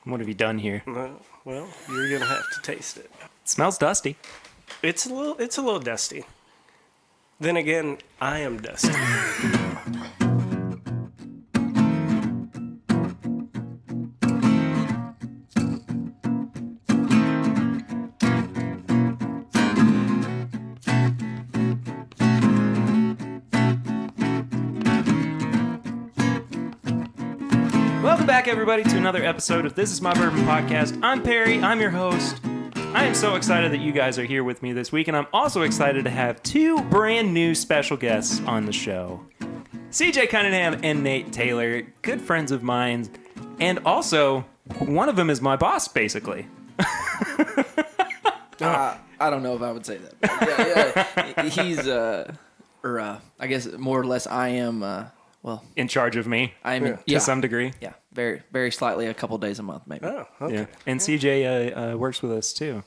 What have you done here? Well, you're gonna have to taste it. It smells dusty. It's a little dusty. Then again, I am dusty. Welcome back, everybody, to another episode of This Is My Bourbon Podcast. I'm Perry. I'm your host. I am so excited that you guys are here with me this week, and I'm also excited to have two brand new special guests on the show. CJ Cunningham and Nate Taylor, good friends of mine, and also one of them is my boss, basically. I don't know if I would say that. But yeah, he's, I guess more or less I am, In charge of me, I am to some degree. Yeah, very, very slightly, a couple days a month, maybe. Oh, okay. Yeah. And CJ works with us, too.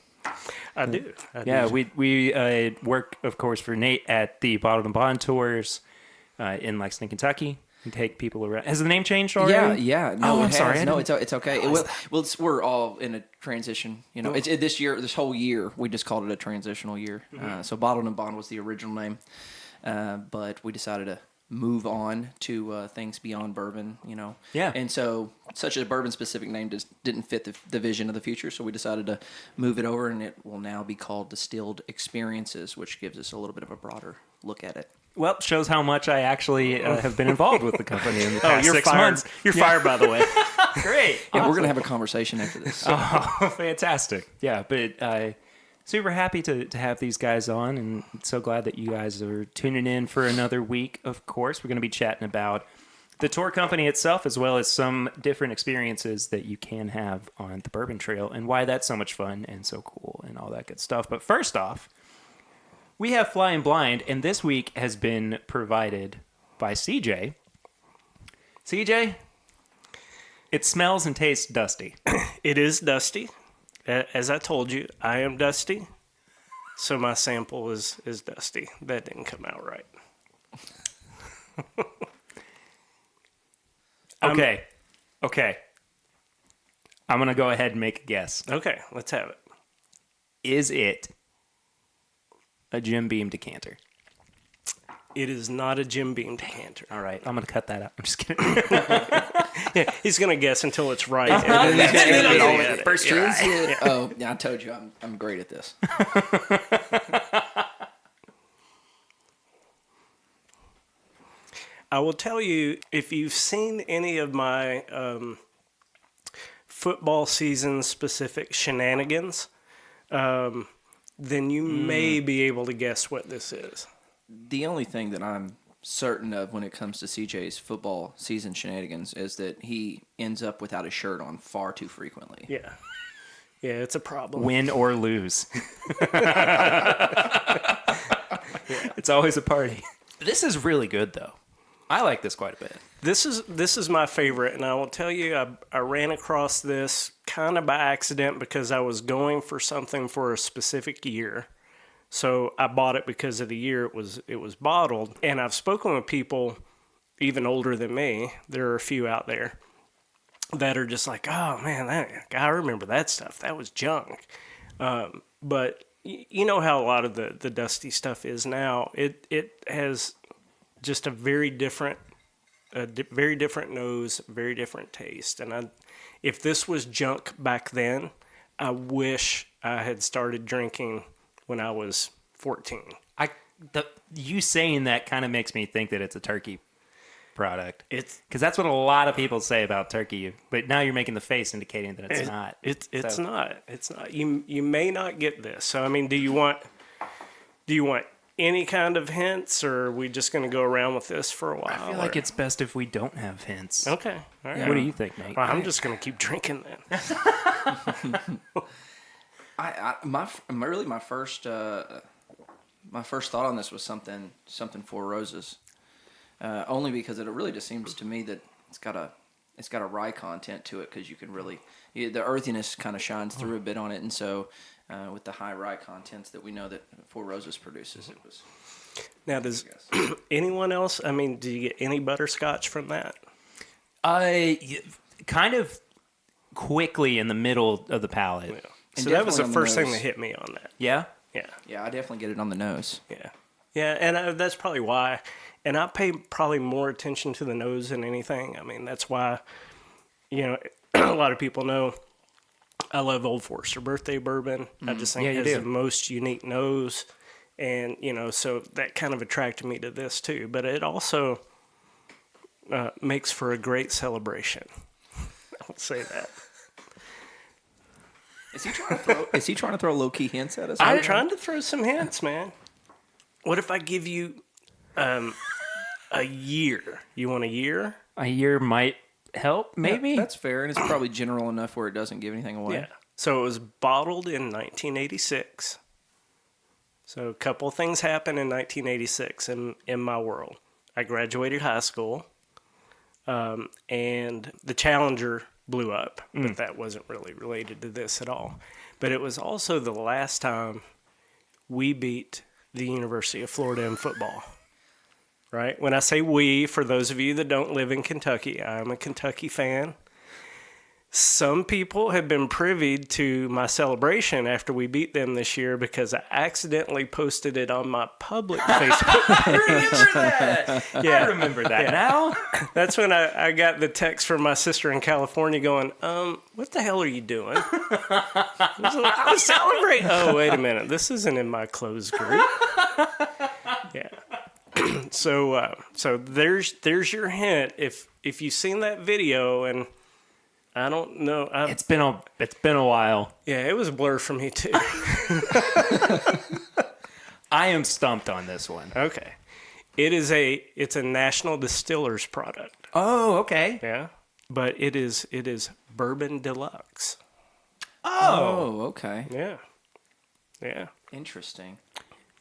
I do. Yeah, we work, of course, for Nate at the Bottled and Bond tours in Lexington, Kentucky. We take people around. Has the name changed already? Yeah. No, Oh, it I'm has. sorry. No, it's okay. We're all in a transition. You know, it's this whole year, we just called it a transitional year. So Bottled and Bond was the original name, but we decided to move on to things beyond bourbon, you know. Yeah. And so such a bourbon-specific name just didn't fit the vision of the future, so we decided to move it over, and it will now be called Distilled Experiences, which gives us a little bit of a broader look at it. Well, shows how much I actually have been involved with the company in the past you're 6 fired. months. You're fired, by the way. Great. Yeah, we're going to have a conversation after this. So. Oh, fantastic. Yeah, but super happy to have these guys on, and so glad that you guys are tuning in for another week. Of course, we're going to be chatting about the tour company itself, as well as some different experiences that you can have on the Bourbon Trail and why that's so much fun and so cool and all that good stuff. But first off, we have Flying Blind, and this week has been provided by CJ. CJ, it smells and tastes dusty. It is dusty. As I told you, I am dusty. So my sample is dusty. That didn't come out right. Okay. I'm going to go ahead and make a guess. Okay, let's have it. Is it a Jim Beam decanter? It is not a Jim Beam decanter. All right, I'm going to cut that out. I'm just kidding. Yeah, he's going to guess until it's right. And then he's and gonna then be all he's in gonna it. First Is try. it? Oh, yeah, I told you I'm great at this. I will tell you, if you've seen any of my football season specific shenanigans, then you may be able to guess what this is. The only thing that I'm certain of when it comes to CJ's football season shenanigans is that he ends up without a shirt on far too frequently. Yeah. Yeah, it's a problem. Win or lose. It's always a party. This is really good, though. I like this quite a bit. This is my favorite, and I will tell you, I ran across this kind of by accident because I was going for something for a specific year. So I bought it because of the year it was bottled. And I've spoken with people even older than me. There are a few out there that are just like, oh man, I remember that stuff. That was junk. But you know how a lot of the dusty stuff is now. It has just a very different nose, very different taste. And if this was junk back then, I wish I had started drinking when I was 14. You saying that kind of makes me think that it's a turkey product. It's because that's what a lot of people say about turkey. But now you're making the face indicating that it's not. It's not. It's not. You may not get this. So I mean, do you want any kind of hints, or are we just going to go around with this for a while? I feel like it's best if we don't have hints. Okay. All right. What do you think, Nate? Well, I'm just going to keep drinking then. My first thought on this was something Four Roses, only because it really just seems to me that it's got a rye content to it, because you can really the earthiness kind of shines through a bit on it, and so with the high rye contents that we know that Four Roses produces, it was. Now, does anyone else? I mean, do you get any butterscotch from that? Kind of. quickly in the middle of the palate. Yeah. And So that was the definitely on the first thing nose. that hit me on that. Yeah? Yeah. Yeah, I definitely get it on the nose. Yeah. Yeah, and that's probably why. And I pay probably more attention to the nose than anything. I mean, that's why, a lot of people know I love Old Forester Birthday Bourbon. I just think Yeah, it you has do. the most unique nose. And, so that kind of attracted me to this too. But it also makes for a great celebration. I'll say that. Is he trying to throw low key hints at us? I'm trying to throw some hints, man. What if I give you a year? You want a year? A year might help, maybe? That's fair, and it's probably general enough where it doesn't give anything away. Yeah. So it was bottled in 1986. So a couple of things happened in 1986 in my world. I graduated high school, and the Challenger blew up, but that wasn't really related to this at all. But it was also the last time we beat the University of Florida in football. Right? When I say we, for those of you that don't live in Kentucky, I'm a Kentucky fan. Some people have been privy to my celebration after we beat them this year because I accidentally posted it on my public Facebook. I remember that. Yeah. I remember that now. That's when I got the text from my sister in California going, what the hell are you doing? I was like, I was celebrating. Oh, wait a minute. This isn't in my closed group. Yeah. So there's your hint. If you've seen that video, and I don't know, It's been a while. yeah, it was a blur for me too. I am stumped on this one. Okay, it's a National Distillers product. Oh, okay. Yeah, but it is Bourbon Deluxe. Oh, okay. Yeah, yeah, Interesting.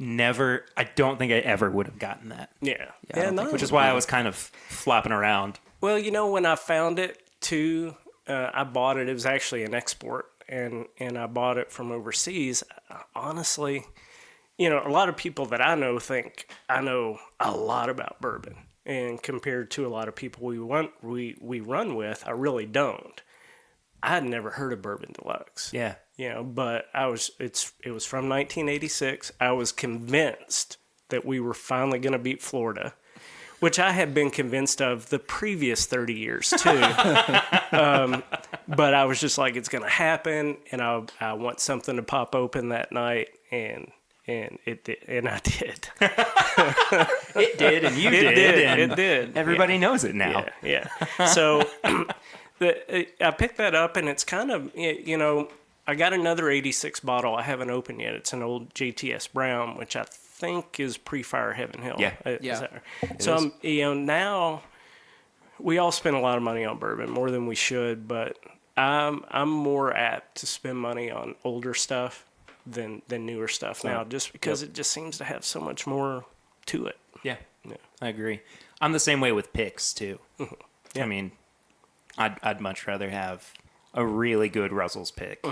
I don't think I ever would have gotten that. yeah. I don't think Which is why I was kind of flopping around. Well, when I found it too, I bought it. It was actually an export, and I bought it from overseas. Honestly, a lot of people that I know think I know a lot about bourbon, and compared to a lot of people we run with, I really don't. I had never heard of Bourbon Deluxe. Yeah. But it was from 1986. I was convinced that we were finally going to beat Florida, which I had been convinced of the previous 30 years too. But I was just like, it's going to happen, and I want something to pop open that night, and it did, and I did. It did, and you did. And it did. Everybody knows it now. Yeah. So I picked that up, and it's kind of, I got another 86 bottle. I haven't opened yet. It's an old JTS Brown, which I think is pre-Fire Heaven Hill. Yeah. Is that right? So, now we all spend a lot of money on bourbon, more than we should, but I'm more apt to spend money on older stuff than newer stuff now, just because it just seems to have so much more to it. Yeah. I agree. I'm the same way with picks, too. Mm-hmm. I mean, I'd much rather have a really good Russell's pick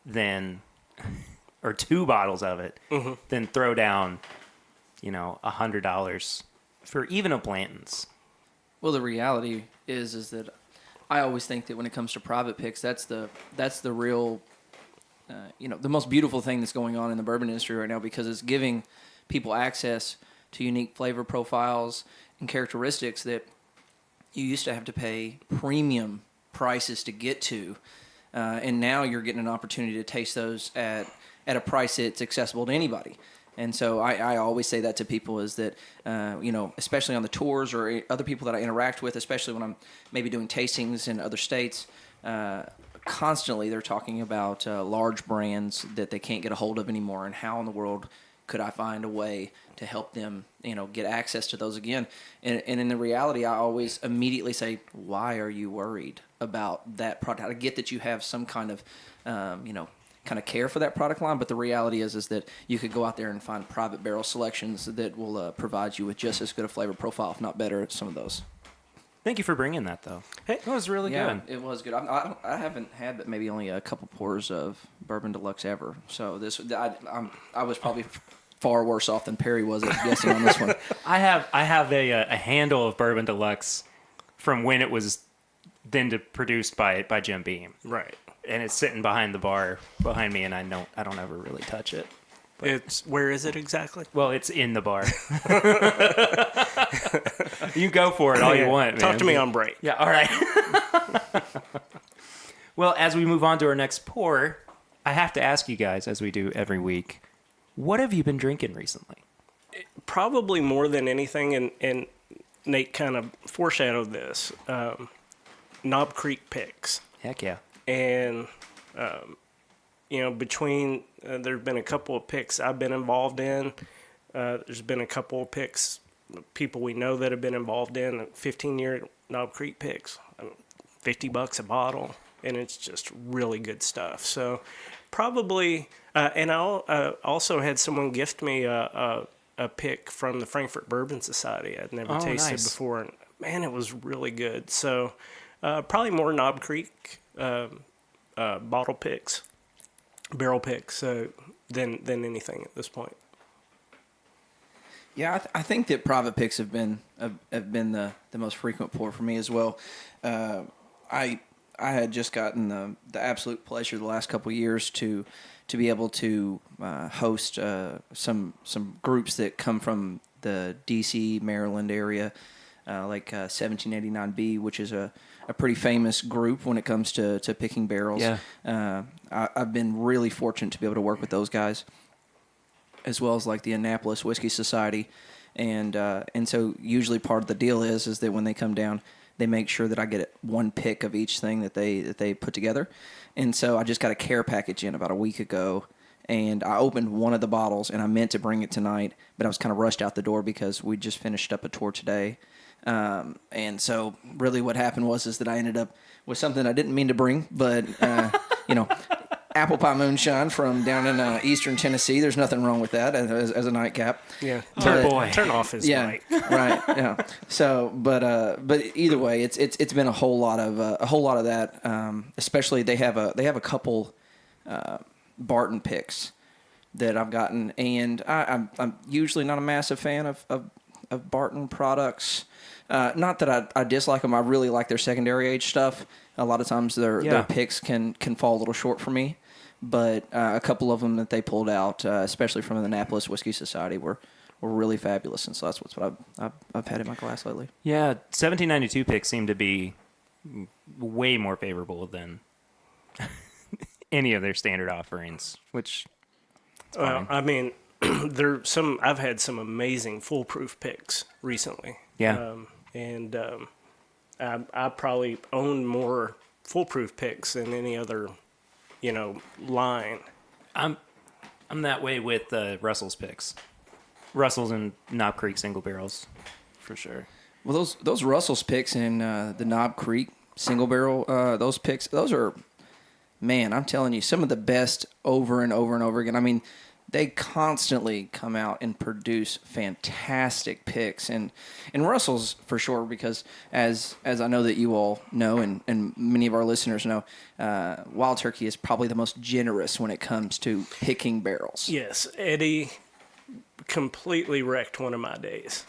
than, or 2 bottles of it, than throw down, $100 for even a Blanton's. Well, the reality is that I always think that when it comes to private picks, that's the real, the most beautiful thing that's going on in the bourbon industry right now, because it's giving people access to unique flavor profiles and characteristics that you used to have to pay premium prices to get to, and now you're getting an opportunity to taste those at a price that's accessible to anybody. And so I always say that to people is that, especially on the tours or other people that I interact with, especially when I'm maybe doing tastings in other states, constantly they're talking about large brands that they can't get a hold of anymore, and how in the world could I find a way to help them, get access to those again? And in the reality, I always immediately say, why are you worried about that product? I get that you have some kind of, kind of care for that product line, but the reality is that you could go out there and find private barrel selections that will provide you with just as good a flavor profile, if not better, at some of those. Thank you for bringing that, though. Hey, That was really good. It was good. I haven't had but maybe only a couple pours of Bourbon Deluxe ever, so I was probably far worse off than Perry was at guessing on this one. I have a handle of Bourbon Deluxe from when it was produced by Jim Beam. Right. And it's sitting behind the bar behind me, and I don't ever really touch it. Where is it exactly? Well, it's in the bar. You go for it all you want, man. Talk to me on break. Yeah, all right. Well, as we move on to our next pour, I have to ask you guys, as we do every week, what have you been drinking recently? Probably more than anything, and Nate kind of foreshadowed this, Knob Creek picks. Heck yeah. And, between, there's been a couple of picks I've been involved in. There's been a couple of picks, people we know that have been involved in, 15-year Knob Creek picks, $50 a bottle, and it's just really good stuff. So probably, and I also had someone gift me a pick from the Frankfurt Bourbon Society I'd never tasted before, and man, it was really good. So probably more Knob Creek bottle picks, barrel picks than anything at this point. Yeah, I think that private picks have been the most frequent pour for me as well. I had just gotten the absolute pleasure the last couple of years to be able to host some groups that come from the D.C., Maryland area, like 1789B, which is a pretty famous group when it comes to picking barrels. Yeah. I've been really fortunate to be able to work with those guys, as well as like the Annapolis Whiskey Society, and so usually part of the deal is that when they come down, they make sure that I get one pick of each thing that they put together. And so I just got a care package in about a week ago, and I opened one of the bottles, and I meant to bring it tonight, but I was kind of rushed out the door because we just finished up a tour today. And so really what happened was that I ended up with something I didn't mean to bring, but, apple pie moonshine from down in eastern Tennessee. There's nothing wrong with that as a nightcap. Yeah, turn off his mic. Right. Yeah. So, but either way, it's been a whole lot of that. Especially they have a couple Barton picks that I've gotten, and I'm usually not a massive fan of Barton products. Not that I dislike them. I really like their secondary age stuff. A lot of times their picks can fall a little short for me, but a couple of them that they pulled out, especially from the Annapolis Whiskey Society, were really fabulous, and so that's what I've had in my glass lately. Yeah, 1792 picks seem to be way more favorable than any of their standard offerings, which I mean, I've had some amazing foolproof picks recently. Yeah. I probably own more foolproof picks than any other, line. I'm that way with Russell's picks. Russell's and Knob Creek single barrels, for sure. Well, those Russell's picks and the Knob Creek single barrel, those picks, those are, man, I'm telling you, some of the best over and over and over again. I mean, they constantly come out and produce fantastic picks, and Russell's for sure, because as I know that you all know, and many of our listeners know, Wild Turkey is probably the most generous when it comes to picking barrels. Yes, Eddie completely wrecked one of my days.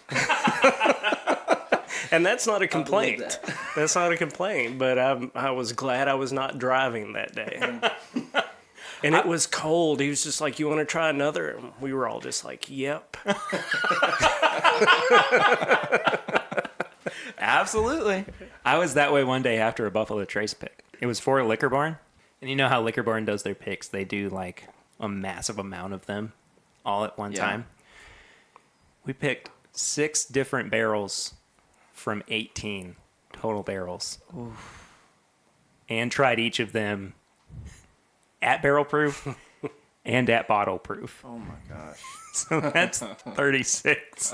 And that's not a complaint. That's not a complaint, but I was glad I was not driving that day. And it was cold. He was just like, "You want to try another?" And we were all just like, "Yep." Absolutely. I was that way one day after a Buffalo Trace pick. It was for a Liquor Barn. And you know how Liquor Barn does their picks? They do like a massive amount of them all at one time. We picked 6 different barrels from 18 total barrels. Oof. And tried each of them at barrel proof and at bottle proof. Oh my gosh. So that's 36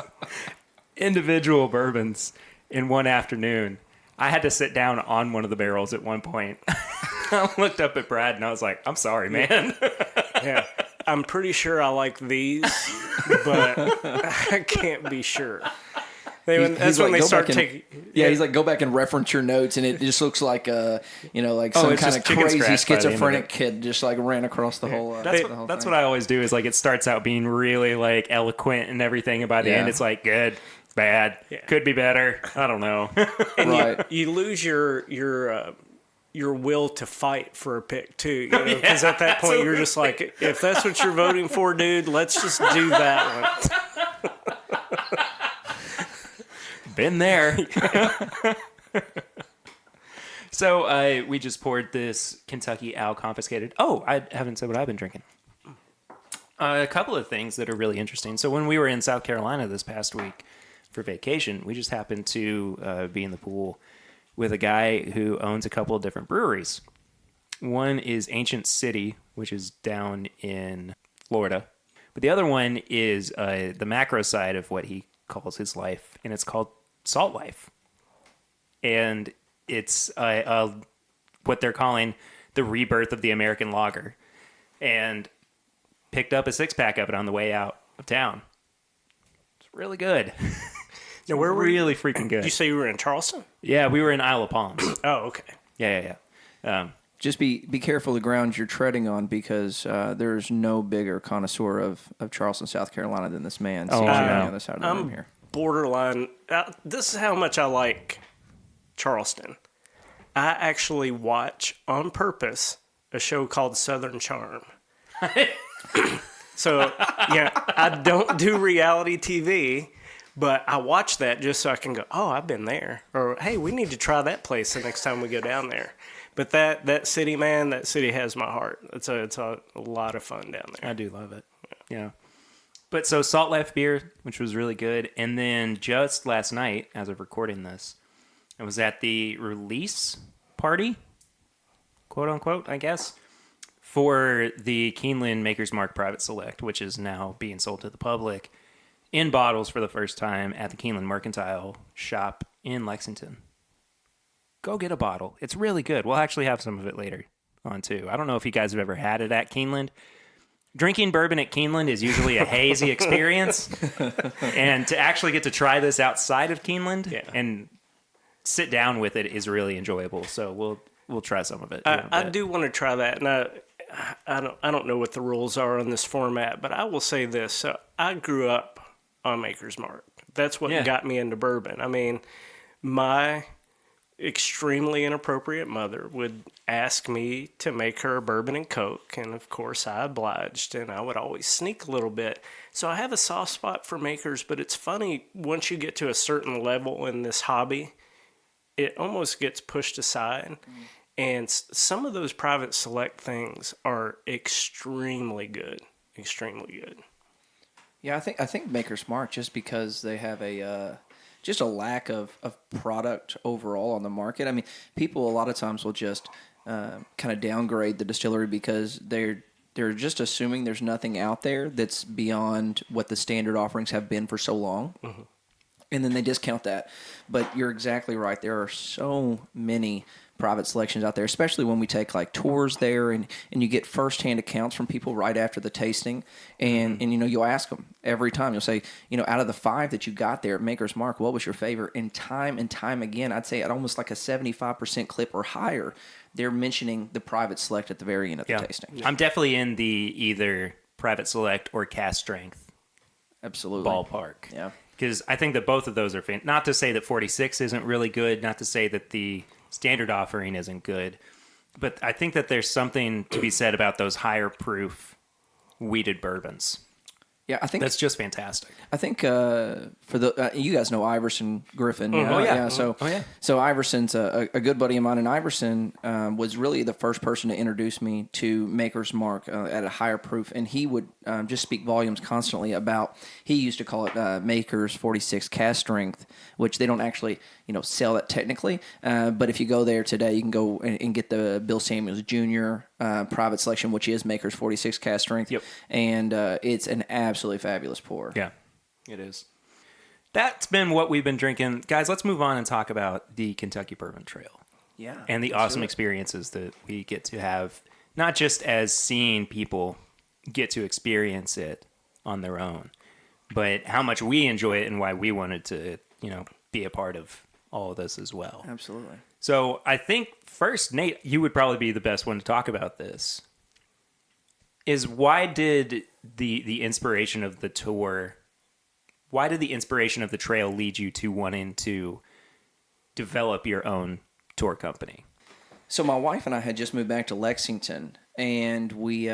individual bourbons in one afternoon. I had to sit down on one of the barrels at one point. I looked up at Brad and I was like, "I'm sorry, man." Yeah. I'm pretty sure I like these, but I can't be sure. That's when they start taking. Yeah, he's like, go back and reference your notes, and it just looks like some kind of crazy schizophrenic kid just like ran across the whole. That's what I always do. Is like it starts out being really like eloquent and everything, and by the end it's like good. bad. Yeah. Could be better. I don't know. And Right. you lose your will to fight for a pick too, because at that point you're just like, if that's what you're voting for, dude, let's just do that one. Been there. So we just poured this Kentucky Owl Confiscated. Oh, I haven't said what I've been drinking. A couple of things that are really interesting. So when we were in South Carolina this past week for vacation, we just happened to be in the pool with a guy who owns a couple of different breweries. One is Ancient City, which is down in Florida. But the other one is the macro side of what he calls his life, and it's called Salt Life. And it's what they're calling the rebirth of the American lager. And picked up a 6-pack of it on the way out of town. It's really good. Now, where were really freaking good. Did you say you were in Charleston? Yeah, we were in Isle of Palms. Oh, okay. Yeah. Just be careful the ground you're treading on, because there's no bigger connoisseur of Charleston, South Carolina than this man. Oh, sitting I on know. the other side of the room here. Borderline. This is how much I like Charleston. I actually watch on purpose a show called Southern Charm. So, yeah, I don't do reality TV, but I watch that just so I can go, oh, I've been there. Or, hey, we need to try that place the next time we go down there. But that city, man, that city has my heart. It's a lot of fun down there. I do love it. Yeah. But so Salt Life beer, which was really good. And then just last night, as of recording this, I was at the release party, quote unquote, I guess, for the Keeneland Maker's Mark Private Select, which is now being sold to the public in bottles for the first time at the Keeneland Mercantile shop in Lexington. Go get a bottle. It's really good. We'll actually have some of it later on, too. I don't know if you guys have ever had it at Keeneland. Drinking bourbon at Keeneland is usually a hazy experience. And to actually get to try this outside of Keeneland and sit down with it is really enjoyable. So we'll try some of it. I do want to try that, and I don't know what the rules are on this format, but I will say this: so I grew up on Maker's Mark. That's what got me into bourbon. I mean, my extremely inappropriate mother would ask me to make her a bourbon and Coke, and of course I obliged, and I would always sneak a little bit. So I have a soft spot for Makers, but it's funny, once you get to a certain level in this hobby, it almost gets pushed aside. And some of those private select things are extremely good. Extremely good. Yeah, I think Maker's Mark, just because they have just a lack of product overall on the market. I mean, people a lot of times will just kind of downgrade the distillery because they're just assuming there's nothing out there that's beyond what the standard offerings have been for so long. Mm-hmm. And then they discount that. But you're exactly right. There are so many private selections out there, especially when we take like tours there and you get firsthand accounts from people right after the tasting. And you'll ask them every time. You'll say, out of the 5 that you got there at Maker's Mark, what was your favorite? And time again, I'd say at almost like a 75% clip or higher, they're mentioning the private select at the very end of the tasting. I'm definitely in the either private select or cast strength Absolutely ballpark. Yeah. Because I think that both of those are not to say that 46 isn't really good, not to say that the standard offering isn't good, but I think that there's something to be said about those higher proof wheated bourbons. Yeah, I think that's just fantastic. I think for the you guys know Iverson Griffin. Mm-hmm. So Iverson's a good buddy of mine, and Iverson was really the first person to introduce me to Maker's Mark at a higher proof, and he would just speak volumes constantly about. He used to call it Maker's 46 cast strength, which they don't actually sell that technically, but if you go there today, you can go and get the Bill Samuels Jr. Private selection, which is Maker's 46 cast strength. Yep. And it's an absolutely fabulous pour. Yeah, it is. That's been what we've been drinking. Guys, let's move on and talk about the Kentucky Bourbon Trail. Yeah. And the awesome experiences that we get to have, not just as seeing people get to experience it on their own, but how much we enjoy it and why we wanted to, be a part of all of this as well. Absolutely. So I think first, Nate, you would probably be the best one to talk about this. Is why did the inspiration of the tour why did the inspiration of the trail lead you to wanting to develop your own tour company? So my wife and I had just moved back to Lexington, and we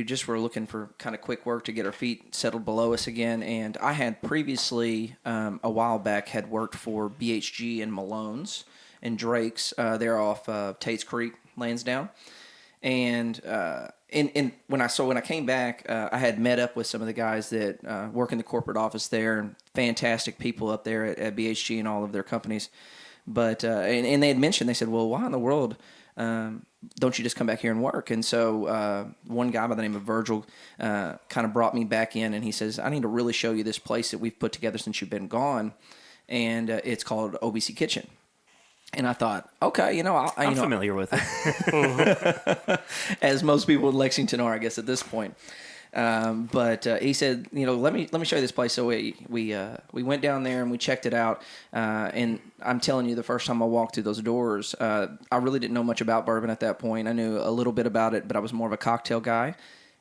just were looking for kind of quick work to get our feet settled below us again. And I had previously, a while back, had worked for BHG and Malone's and Drake's. They're off Tate's Creek, Lansdowne. And when I came back, I had met up with some of the guys that work in the corporate office there, and fantastic people up there at BHG and all of their companies. But and they had mentioned, they said, well, why in the world don't you just come back here and work? And so one guy by the name of Virgil kind of brought me back in, and he says, I need to really show you this place that we've put together since you've been gone, and it's called OBC Kitchen. And I thought, okay, I'm familiar with it. as most people in Lexington are, I guess, at this point. But he said, let me show you this place. So we went down there and we checked it out. And I'm telling you, the first time I walked through those doors, I really didn't know much about bourbon at that point. I knew a little bit about it, but I was more of a cocktail guy.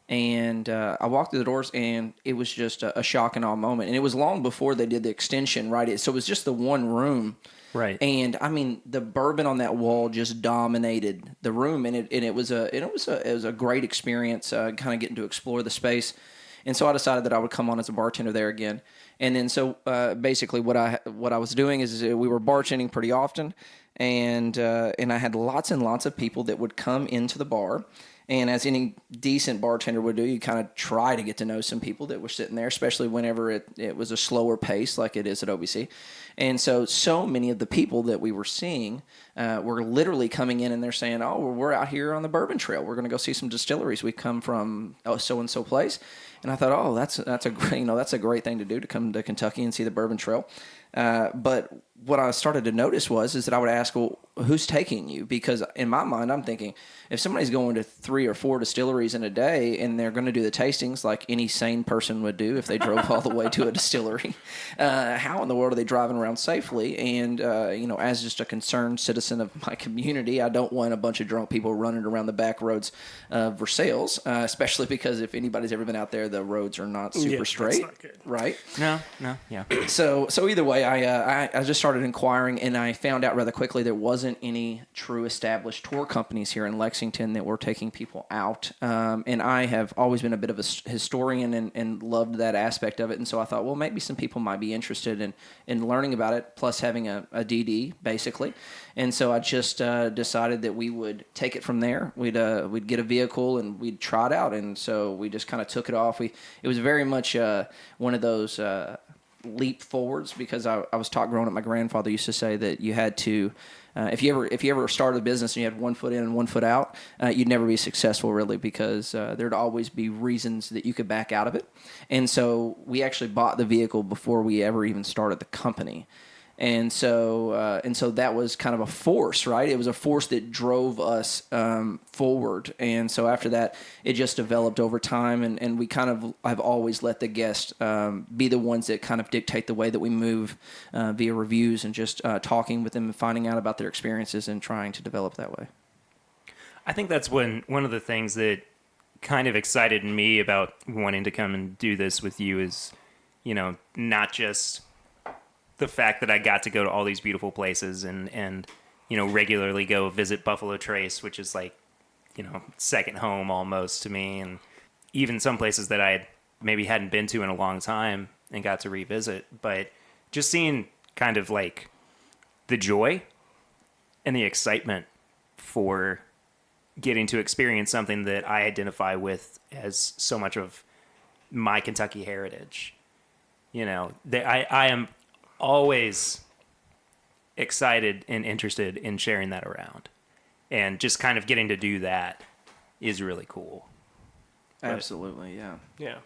And I walked through the doors, and it was just a shock and awe moment. And it was long before they did the extension, right? So it was just the one room. Right. And I mean, the bourbon on that wall just dominated the room, and it was a great experience, kind of getting to explore the space. And so I decided that I would come on as a bartender there again. And then so basically what I was doing is we were bartending pretty often, and I had lots and lots of people that would come into the bar. And as any decent bartender would do, you kind of try to get to know some people that were sitting there, especially whenever it was a slower pace like it is at OBC. And so many of the people that we were seeing were literally coming in and they're saying, oh, we're out here on the Bourbon Trail. We're going to go see some distilleries. We've come from so-and-so place. And I thought, oh, that's a great, that's a great thing to do, to come to Kentucky and see the Bourbon Trail. But what I started to notice is that I would ask, well, who's taking you? Because in my mind, I'm thinking, if somebody's going to 3 or 4 distilleries in a day and they're going to do the tastings like any sane person would do if they drove all the way to a distillery, how in the world are they driving around safely? And, as just a concerned citizen of my community, I don't want a bunch of drunk people running around the back roads of Versailles, especially because if anybody's ever been out there, the roads are not super straight, that's not good. Right? No, yeah. So either way, I just started inquiring, and I found out rather quickly there wasn't any true established tour companies here in Lexington that were taking people out. And I have always been a bit of a historian and loved that aspect of it. And so I thought, well, maybe some people might be interested in learning about it, plus having a DD, basically. And so I just decided that we would take it from there. We'd get a vehicle and we'd try it out. And so we just kind of took it off. It was very much one of those leap forwards, because I was taught growing up, my grandfather used to say that you had to, if you ever started a business and you had 1 foot in and 1 foot out, you'd never be successful, really, because there'd always be reasons that you could back out of it. And so we actually bought the vehicle before we ever even started the company. And so that was kind of a force, right? It was a force that drove us forward. And so after that, it just developed over time. And we kind of have always let the guests be the ones that kind of dictate the way that we move via reviews and just talking with them and finding out about their experiences and trying to develop that way. I think that's one of the things that kind of excited me about wanting to come and do this with you is, not just the fact that I got to go to all these beautiful places and regularly go visit Buffalo Trace, which is like, second home almost to me. And even some places that I maybe hadn't been to in a long time and got to revisit. But just seeing kind of like the joy and the excitement for getting to experience something that I identify with as so much of my Kentucky heritage. I am always excited and interested in sharing that around, and just kind of getting to do that is really cool. Absolutely. Yeah.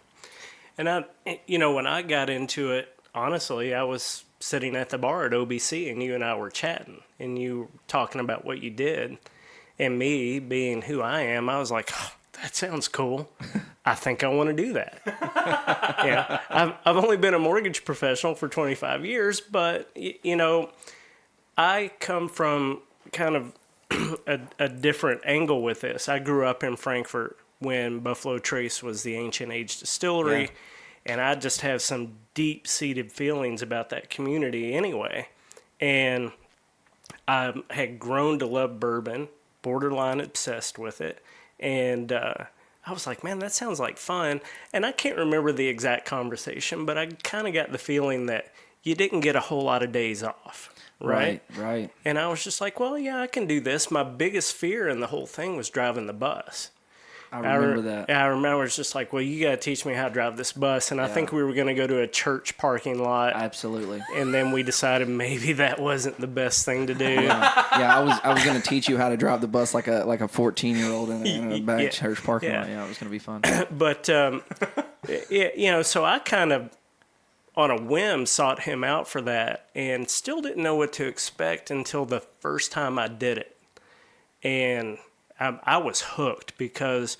And when I got into it, honestly, I was sitting at the bar at OBC and you and I were chatting and you were talking about what you did, and me being who I am, I was like, oh, that sounds cool. I think I want to do that. I've only been a mortgage professional for 25 years, but, I come from kind of a different angle with this. I grew up in Frankfort when Buffalo Trace was the ancient age distillery, And I just have some deep-seated feelings about that community anyway. And I had grown to love bourbon, borderline obsessed with it. And I was like, man, that sounds like fun. And I can't remember the exact conversation, but I kind of got the feeling that you didn't get a whole lot of days off. Right. And I was just like, well, yeah, I can do this. My biggest fear in the whole thing was driving the bus. I remember that. I remember it's just like, well, you got to teach me how to drive this bus. And I think we were going to go to a church parking lot. Absolutely. And then we decided maybe that wasn't the best thing to do. I was going to teach you how to drive the bus like a 14-year-old in a back church parking lot. Yeah, it was going to be fun. But, so I kind of, on a whim, sought him out for that and still didn't know what to expect until the first time I did it. And I was hooked because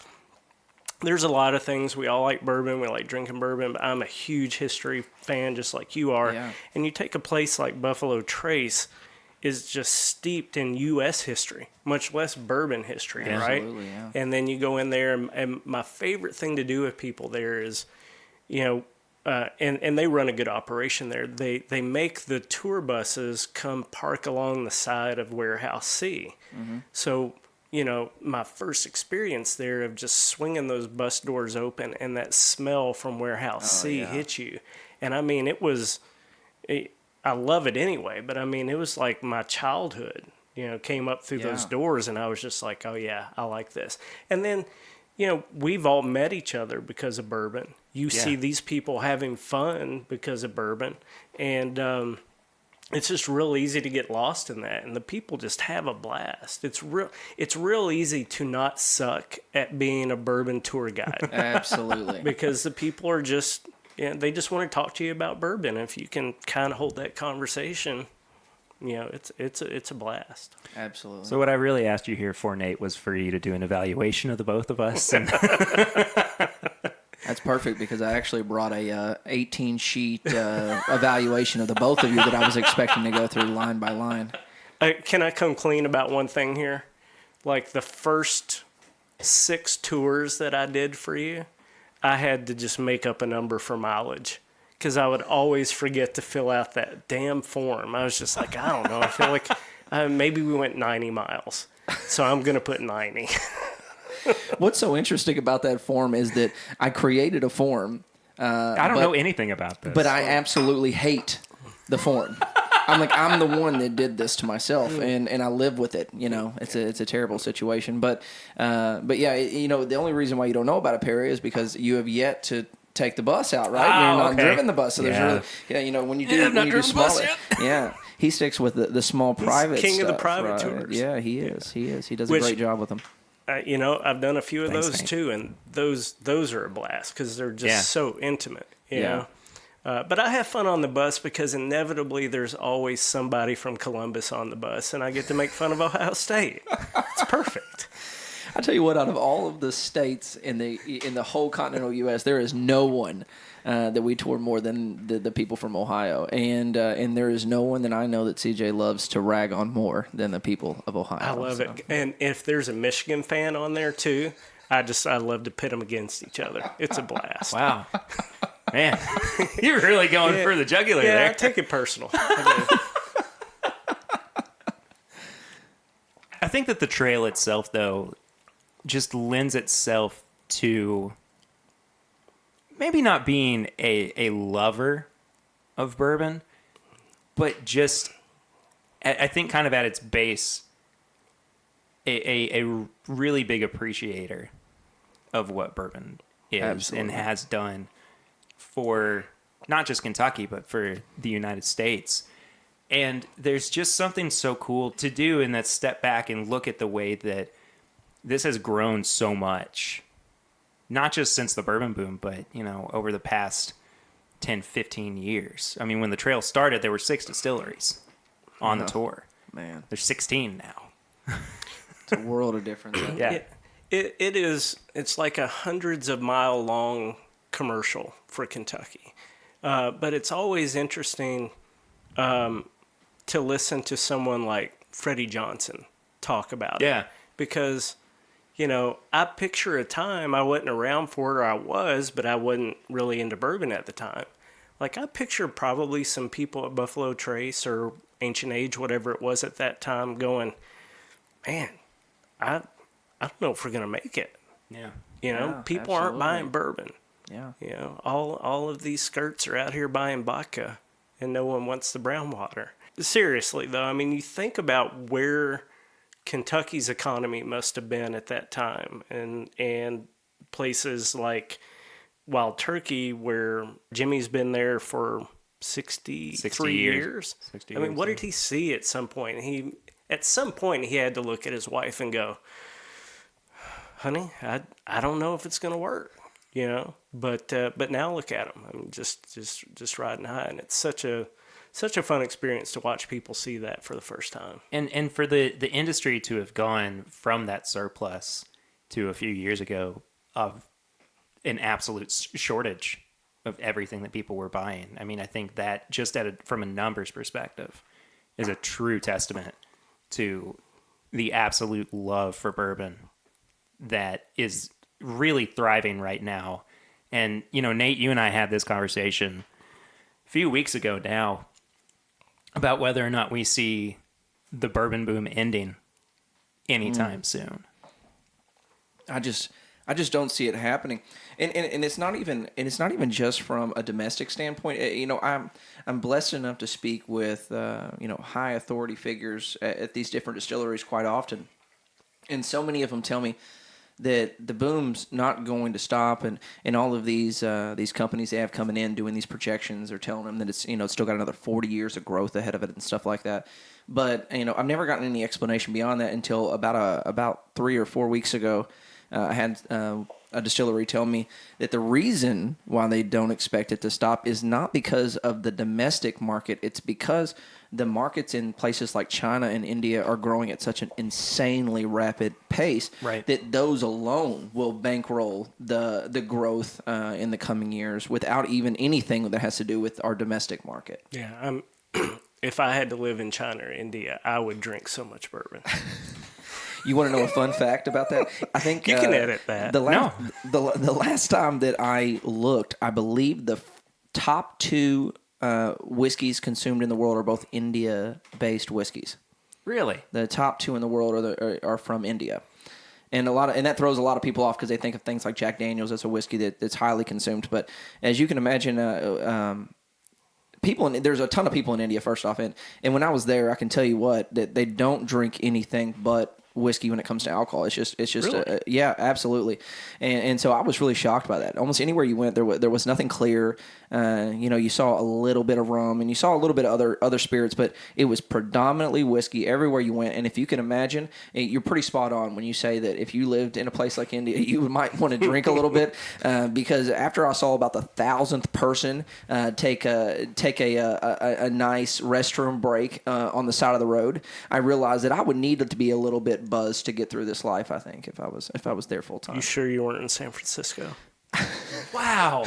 there's a lot of things. We all like bourbon. We like drinking bourbon. But I'm a huge history fan, just like you are. Yeah. And you take a place like Buffalo Trace, is just steeped in U.S. history, much less bourbon history, right? Absolutely, yeah. And then you go in there, and my favorite thing to do with people there is, and they run a good operation there. They make the tour buses come park along the side of Warehouse C. Mm-hmm. So, my first experience there of just swinging those bus doors open and that smell from Warehouse C hit you. And I mean, I love it anyway, but I mean, it was like my childhood, came up through those doors, and I was just like, oh yeah, I like this. And then, we've all met each other because of bourbon. You see these people having fun because of bourbon, and it's just real easy to get lost in that, and the people just have a blast. It's real easy to not suck at being a bourbon tour guide. Absolutely. Because the people are just, they just want to talk to you about bourbon. If you can kind of hold that conversation, it's a blast. Absolutely. So what I really asked you here for, Nate, was for you to do an evaluation of the both of us. And That's perfect, because I actually brought a 18-sheet evaluation of the both of you that I was expecting to go through line by line. Can I come clean about one thing here? Like the first 6 tours that I did for you, I had to just make up a number for mileage, because I would always forget to fill out that damn form. I was just like, I don't know. I feel like maybe we went 90 miles, so I'm going to put 90. What's so interesting about that form is that I created a form. I don't know anything about this. But I absolutely hate the form. I'm the one that did this to myself, and I live with it. It's a terrible situation. But yeah, the only reason why you don't know about it, Perry, is because you have yet to take the bus out, right? You're not driven the bus, so there's really, when you do smaller, he sticks with the small private king stuff, of the private right? tours. Yeah, he is. He does a great job with them. I've done a few of those Nate. too, and those are a blast because they're just so intimate. You know. But I have fun on the bus because inevitably there's always somebody from Columbus on the bus, and I get to make fun of Ohio State. It's perfect. I tell you what, out of all of the states in the whole continental U.S., there is no one that we tour more than the people from Ohio, and there is no one that I know that CJ loves to rag on more than the people of Ohio. I love it, and if there's a Michigan fan on there too, I love to pit them against each other. It's a blast. Wow. Man, you're really going for the jugular there. Yeah, I take it personal. I think that the trail itself, though, just lends itself to maybe not being a lover of bourbon, but just, I think kind of at its base, a really big appreciator of what bourbon is and has done for not just Kentucky, but for the United States. And there's just something so cool to do in that step back and look at the way that this has grown so much, not just since the bourbon boom, but, over the past 10, 15 years. I mean, when the trail started, there were 6 distilleries on the tour. Man, there's 16 now. It's a world of difference. Yeah. It is. It's like a hundreds of mile long commercial for Kentucky. But it's always interesting to listen to someone like Freddie Johnson talk about it. Because, I picture a time I wasn't around for it, or I was, but I wasn't really into bourbon at the time. Like, I picture probably some people at Buffalo Trace or Ancient Age, whatever it was at that time, going, man, I don't know if we're going to make it. Yeah. Yeah, People aren't absolutely. buying bourbon. Yeah. All of these skirts are out here buying vodka, and no one wants the brown water. Seriously, though, I mean, you think about where Kentucky's economy must have been at that time, and places like Wild Turkey, where Jimmy's been there for 63 years. 60 I mean, years, what yeah. did he see at some point? At some point, he had to look at his wife and go, honey, I don't know if it's going to work, but now look at him. I mean, just riding high. And it's such a fun experience to watch people see that for the first time. And for the industry to have gone from that surplus to a few years ago of an absolute shortage of everything that people were buying. I mean, I think that just from a numbers perspective is a true testament to the absolute love for bourbon that is really thriving right now. And, Nate, you and I had this conversation a few weeks ago now about whether or not we see the bourbon boom ending anytime soon. I just don't see it happening, and it's not even just from a domestic standpoint. I'm blessed enough to speak with high authority figures at these different distilleries quite often, and so many of them tell me that the boom's not going to stop, and all of these companies they have coming in doing these projections are telling them that it's still got another 40 years of growth ahead of it and stuff like that. But I've never gotten any explanation beyond that until about 3 or 4 weeks ago. I had a distillery tell me that the reason why they don't expect it to stop is not because of the domestic market. It's because the markets in places like China and India are growing at such an insanely rapid pace that those alone will bankroll the growth in the coming years without even anything that has to do with our domestic market. Yeah, if I had to live in China or India, I would drink so much bourbon. You want to know a fun fact about that? I think you can edit that. The last time that I looked, I believe the top two whiskeys consumed in the world are both India-based whiskeys. Really? The top two in the world are from India, and that throws a lot of people off because they think of things like Jack Daniel's as a whiskey that's highly consumed. But as you can imagine, there's a ton of people in India. First off, and when I was there, I can tell you what that they don't drink anything but whiskey when it comes to alcohol. It's just really? Yeah, absolutely. And so I was really shocked by that. Almost anywhere you went, there was nothing clear. You saw a little bit of rum and you saw a little bit of other spirits, but it was predominantly whiskey everywhere you went. And if you can imagine, you're pretty spot on when you say that if you lived in a place like India, you might want to drink a little bit, because after I saw about the 1,000th person take a nice restroom break on the side of the road, I realized that I would need it to be a little bit buzzed to get through this life. I think if I was there full time. You sure you weren't in San Francisco? Wow.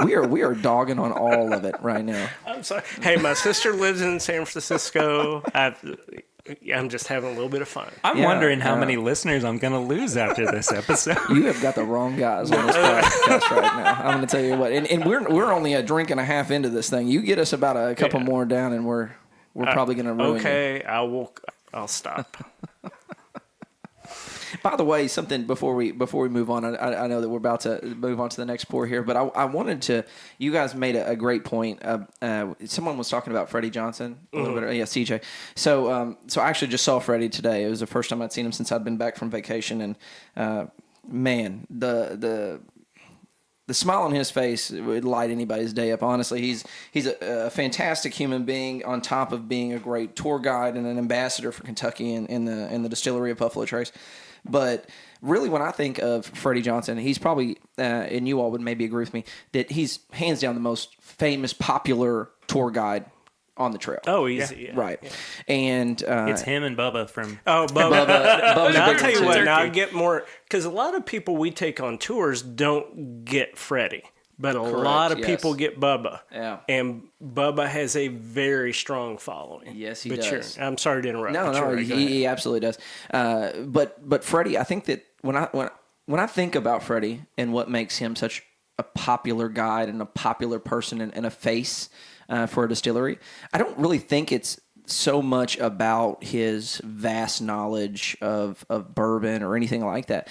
We are dogging on all of it right now. I'm sorry. Hey, my sister lives in San Francisco. I'm just having a little bit of fun. I'm wondering how many listeners I'm going to lose after this episode. You have got the wrong guys on this podcast right now. I'm going to tell you what. And we're only a drink and a half into this thing. You get us about a couple more down, and we're probably going to ruin you. Okay, I'll stop. By the way, something before we move on, I know that we're about to move on to the next pour here, but I wanted to. You guys made a great point. Someone was talking about Freddie Johnson a little bit. Yeah, CJ. So I actually just saw Freddie today. It was the first time I'd seen him since I'd been back from vacation, and man, the smile on his face would light anybody's day up. Honestly, he's a fantastic human being on top of being a great tour guide and an ambassador for Kentucky in the distillery of Buffalo Trace. But really, when I think of Freddie Johnson, he's probably, and you all would maybe agree with me, that he's hands down the most famous, popular tour guide on the trail. Oh, easy. Yeah. Right. Yeah. And it's him and Bubba from... Oh, Bubba. Bubba's Now, I'll bigger tell you too. what, now I get more... Because a lot of people we take on tours don't get Freddie. but a lot of yes. people get Bubba. Yeah. And Bubba has a very strong following. Yes, he but does. I'm sorry to interrupt. No, he absolutely does. But Freddie, I think that when I think about Freddie and what makes him such a popular guide and a popular person and a face for a distillery, I don't really think it's so much about his vast knowledge of bourbon or anything like that.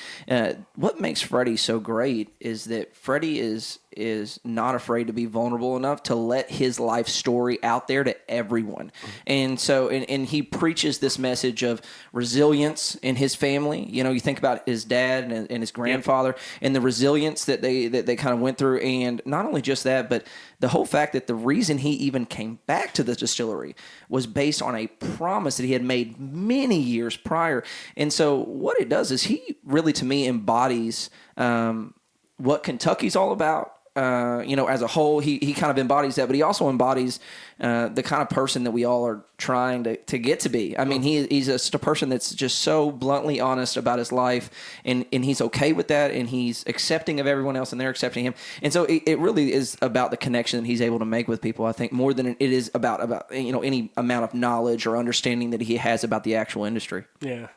What makes Freddie so great is that Freddie is not afraid to be vulnerable enough to let his life story out there to everyone. And so, and he preaches this message of resilience in his family. You know, you think about his dad and his grandfather and the resilience that they kind of went through. And not only just that, but the whole fact that the reason he even came back to the distillery was based on a promise that he had made many years prior. And so what it does is he really, to me, embodies what Kentucky's all about. As a whole, he kind of embodies that, but he also embodies the kind of person that we all are trying to get to be. I mean, he's just a person that's just so bluntly honest about his life, and he's okay with that, and he's accepting of everyone else, and they're accepting him. And so it really is about the connection that he's able to make with people, I think, more than it is about any amount of knowledge or understanding that he has about the actual industry. Yeah.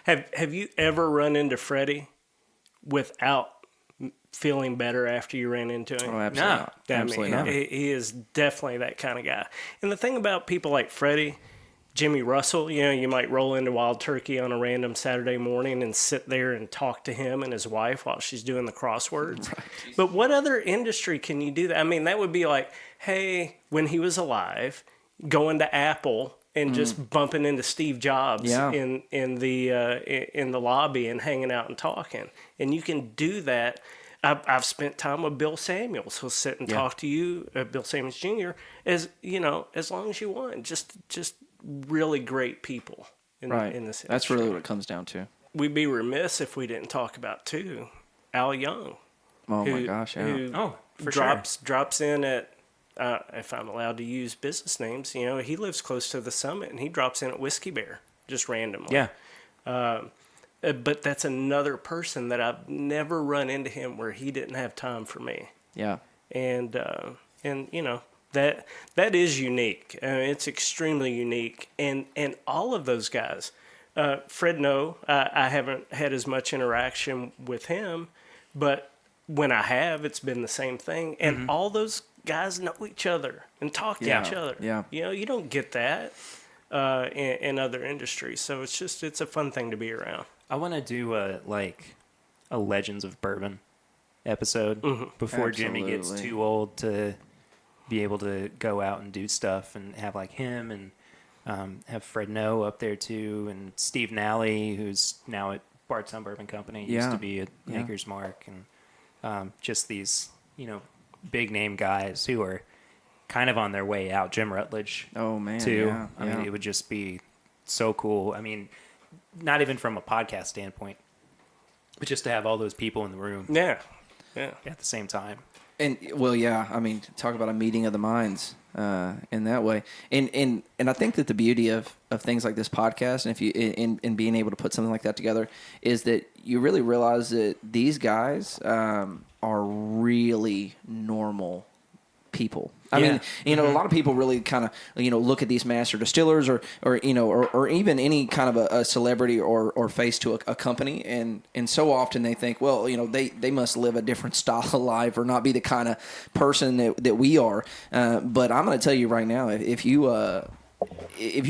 Have you ever run into Freddie without feeling better after you ran into him? Oh, absolutely not. Absolutely not. He is definitely that kind of guy. And the thing about people like Freddie, Jimmy Russell, you might roll into Wild Turkey on a random Saturday morning and sit there and talk to him and his wife while she's doing the crosswords. Right. But what other industry can you do that? I mean, that would be like, hey, when he was alive, going to Apple and just bumping into Steve Jobs in the lobby and hanging out and talking. And you can do that. I've spent time with Bill Samuels. He'll sit and talk to you, Bill Samuels Jr., as long as you want. Just really great people in this industry. That's really what it comes down to. We'd be remiss if we didn't talk about, too, Al Young. Oh, my gosh, yeah. Who drops in at, if I'm allowed to use business names, he lives close to the Summit, and he drops in at Whiskey Bear just randomly. Yeah. But that's another person that I've never run into him where he didn't have time for me. Yeah. And that is unique. It's extremely unique. And all of those guys, Fred No, I haven't had as much interaction with him, but when I have, it's been the same thing. And all those guys know each other and talk to each other. Yeah. You don't get that in other industries. So it's a fun thing to be around. I want to do a Legends of Bourbon episode before Jimmy gets too old to be able to go out and do stuff, and have like him and have Fred No up there too, and Steve Nally, who's now at Bardstown Bourbon Company, used to be at Maker's Mark, and just these big name guys who are kind of on their way out. Jim Rutledge, too. I mean, it would just be so cool. I mean, not even from a podcast standpoint, but just to have all those people in the room. Yeah. At the same time. And I mean, talk about a meeting of the minds in that way. And I think that the beauty of things like this podcast, and if you in being able to put something like that together, is that you really realize that these guys are really normal people. I mean, a lot of people really kind of, look at these master distillers or even any kind of a celebrity or face to a company. And so often they think, well, they must live a different style of life or not be the kind of person that we are. But I'm going to tell you right now, if you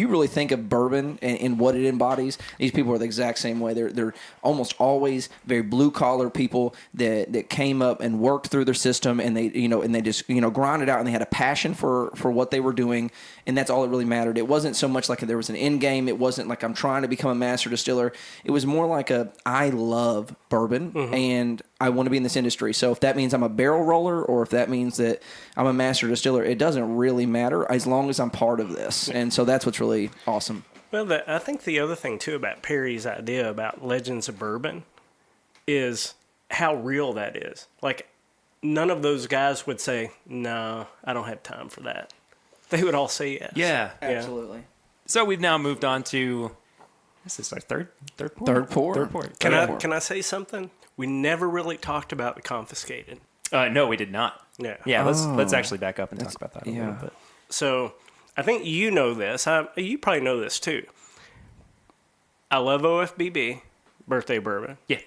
really think of bourbon and what it embodies, these people are the exact same way. They're almost always very blue collar people that came up and worked through their system, and they just grinded out, and they had a passion for what they were doing, and that's all that really mattered. It wasn't so much like there was an end game. It wasn't like I'm trying to become a master distiller. It was more like I love bourbon and I want to be in this industry. So if that means I'm a barrel roller or if that means that I'm a master distiller, it doesn't really matter as long as I'm part of this. And so that's what's really awesome. Well, I think the other thing, too, about Perry's idea about Legends of Bourbon is how real that is. Like, none of those guys would say, no, I don't have time for that. They would all say yes. Yeah. Absolutely. So we've now moved on to, this is our third pour? Third pour. Third pour. Can I say something? We never really talked about the confiscated. No, we did not. Yeah. Yeah, let's actually back up and talk about that a little bit. So I think you know this. You probably know this too. I love OFBB, birthday bourbon. Yeah.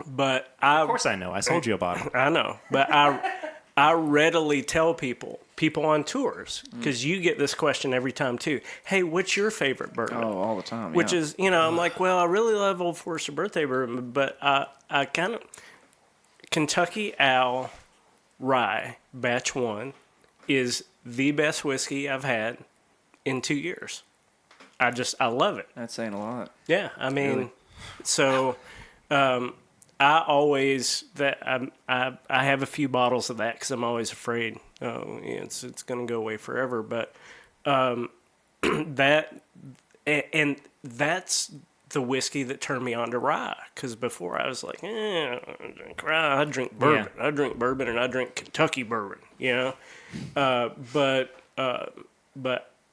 But Of course I know. I sold you a bottle. I know, but I readily tell people on tours, because you get this question every time too. Hey, what's your favorite bourbon? Oh, all the time. Which is, I'm like, well, I really love Old Forester birthday bourbon, but I kind of Kentucky Owl Rye Batch 1 is the best whiskey I've had in 2 years. I love it. That's saying a lot. Yeah, I mean, really. So I always I have a few bottles of that because I'm always afraid it's going to go away forever. But that's the whiskey that turned me on to rye, because before I was like, I don't drink rye, I drink bourbon. Yeah. I drink bourbon and I drink Kentucky bourbon, but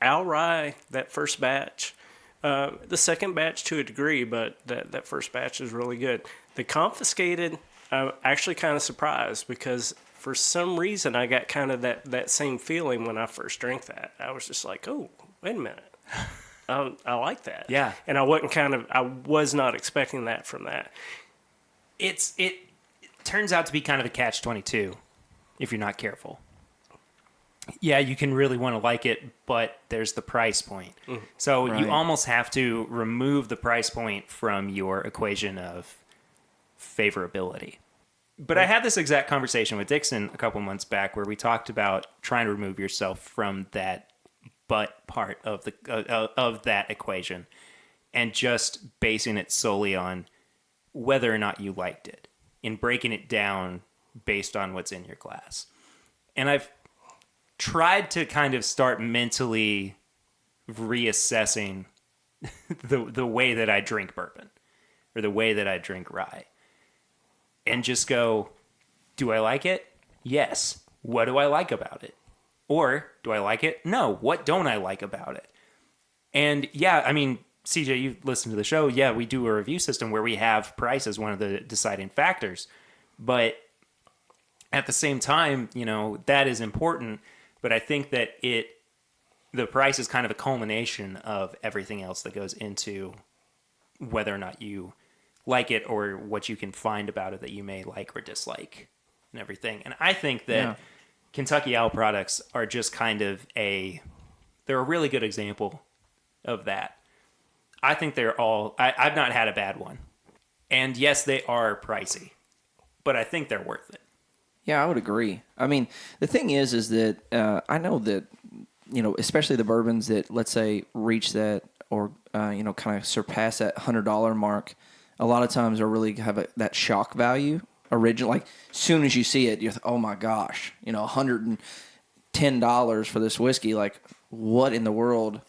Al Rye, that first batch, the second batch to a degree, but that first batch is really good. The Confiscated, I'm actually kind of surprised, because for some reason I got kind of that same feeling when I first drank that. I was just like, oh, wait a minute. I like that. Yeah. And I was not expecting that from that. It turns out to be kind of a catch-22 if you're not careful. Yeah, you can really want to like it, but there's the price point. So Right. you almost have to remove the price point from your equation of favorability. But I had this exact conversation with Dixon a couple months back where we talked about trying to remove yourself from that but part of that equation and just basing it solely on whether or not you liked it and breaking it down based on what's in your glass. And I've tried to kind of start mentally reassessing the way that I drink bourbon or the way that I drink rye and just go, do I like it? Yes. What do I like about it? Or do I like it? No. What don't I like about it? And yeah, I mean, CJ, you listen to the show. Yeah, we do a review system where we have price as one of the deciding factors. But at the same time, that is important. But I think that the price is kind of a culmination of everything else that goes into whether or not you like it or what you can find about it that you may like or dislike and everything. And I think that Kentucky Owl products are just kind of they're a really good example of that. I think I've not had a bad one. And yes, they are pricey, but I think they're worth it. Yeah, I would agree. I mean, the thing is that I know that, especially the bourbons that, let's say, reach that or, kind of surpass that $100 mark, a lot of times are really have that shock value. Original, like, soon as you see it, you're oh my gosh, $110 for this whiskey. Like, what in the world,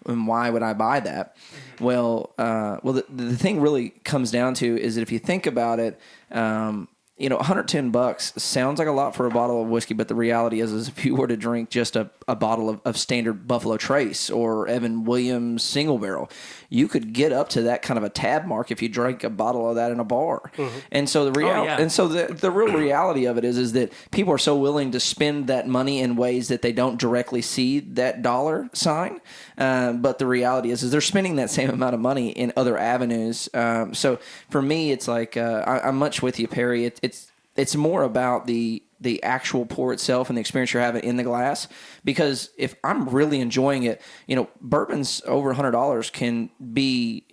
and why would I buy that? Well, the thing really comes down to is that if you think about it, $110 sounds like a lot for a bottle of whiskey, but the reality is if you were to drink just a bottle of standard Buffalo Trace or Evan Williams single barrel, you could get up to that kind of a tab mark if you drank a bottle of that in a bar. Mm-hmm. And so the real reality of it is that people are so willing to spend that money in ways that they don't directly see that dollar sign. But the reality is they're spending that same amount of money in other avenues. So for me, it's like I'm much with you, Perry. It's more about the actual pour itself and the experience you're having in the glass. Because if I'm really enjoying it, bourbons over $100 can be,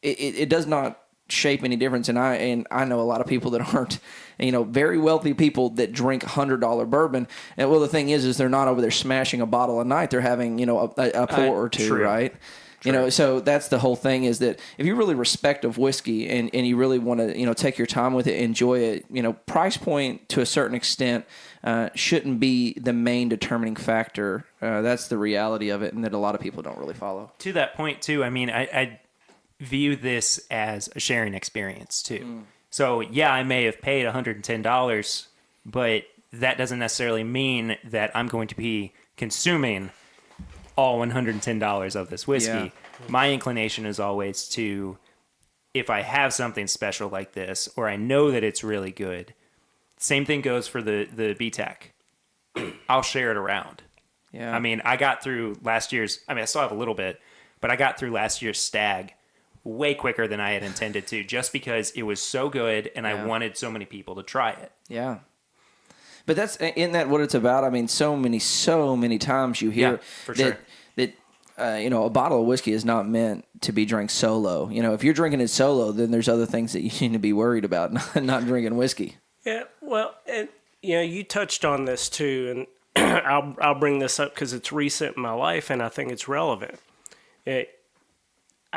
it does not shape any difference. And I know a lot of people that aren't, very wealthy people that drink $100 bourbon. And well, the thing is they're not over there smashing a bottle a night. They're having, a pour or two, true. right? So that's the whole thing is that if you really respect of whiskey and you really want to, take your time with it, enjoy it, price point to a certain extent shouldn't be the main determining factor. That's the reality of it, and that a lot of people don't really follow. To that point, too, I mean, I view this as a sharing experience, too. Mm. So, yeah, I may have paid $110, but that doesn't necessarily mean that I'm going to be consuming all $110 of this whiskey. Yeah. My inclination is always to, if I have something special like this, or I know that it's really good, Same thing goes for the BTAC. I'll share it around. Yeah. I mean, I got through last year's. I mean, I still have a little bit, but I got through last year's stag way quicker than I had intended to, just because it was so good and I wanted so many people to try it. Yeah. But isn't that what it's about? I mean, so many times you hear that a bottle of whiskey is not meant to be drank solo. If you're drinking it solo, then there's other things that you need to be worried about, not drinking whiskey. Yeah, well, you touched on this too, and I'll bring this up because it's recent in my life, and I think it's relevant.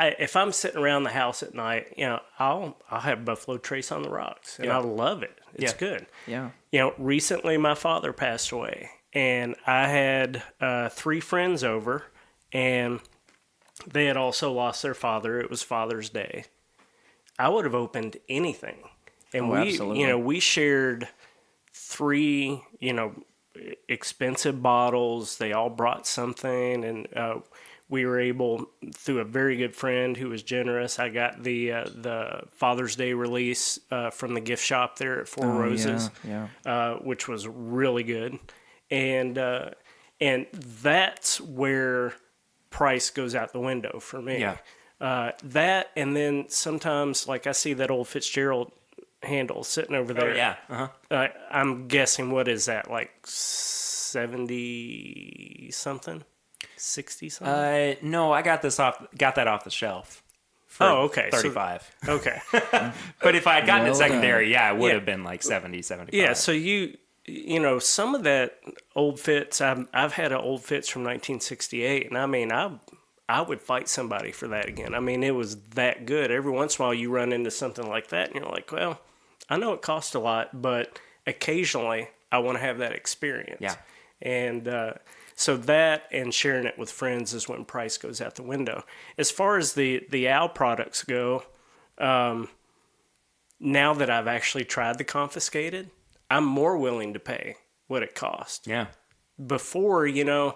If I'm sitting around the house at night, I'll have Buffalo Trace on the rocks, and I love it. It's good. Yeah. Recently my father passed away, and I had 3 friends over, and they had also lost their father. It was Father's Day. I would have opened anything, and we shared 3 expensive bottles. They all brought something, and we were able, through a very good friend who was generous, I got the Father's Day release from the gift shop there at Four Roses, which was really good. And that's where price goes out the window for me. Yeah. That, and then sometimes, like, I see that old Fitzgerald handle sitting over there. Oh, yeah. Uh-huh. I'm guessing, what is that, like 70 something? 60 something? No, I got that off the shelf. For okay. 35. So, okay. But if I had gotten it secondary, it would have been like 70, 75. Yeah, so some of that old Fitz, I've had an old Fitz from 1968, and I mean, I would fight somebody for that again. I mean, it was that good. Every once in a while you run into something like that, and you're like, well, I know it costs a lot, but occasionally I want to have that experience. Yeah. And so that and sharing it with friends is when price goes out the window. As far as the Al products go, now that I've actually tried the confiscated, I'm more willing to pay what it costs. Yeah. Before, and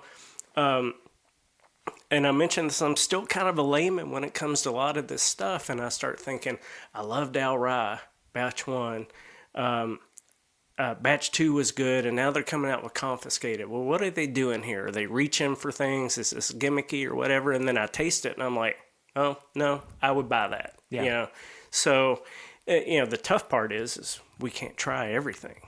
I mentioned this, I'm still kind of a layman when it comes to a lot of this stuff, and I start thinking, I loved Al Rye, batch 1. Batch 2 was good, and now they're coming out with confiscated. Well, what are they doing here? Are they reaching for things? Is this gimmicky or whatever? And then I taste it, and I'm like, oh, no, I would buy that. Yeah. So, the tough part is we can't try everything,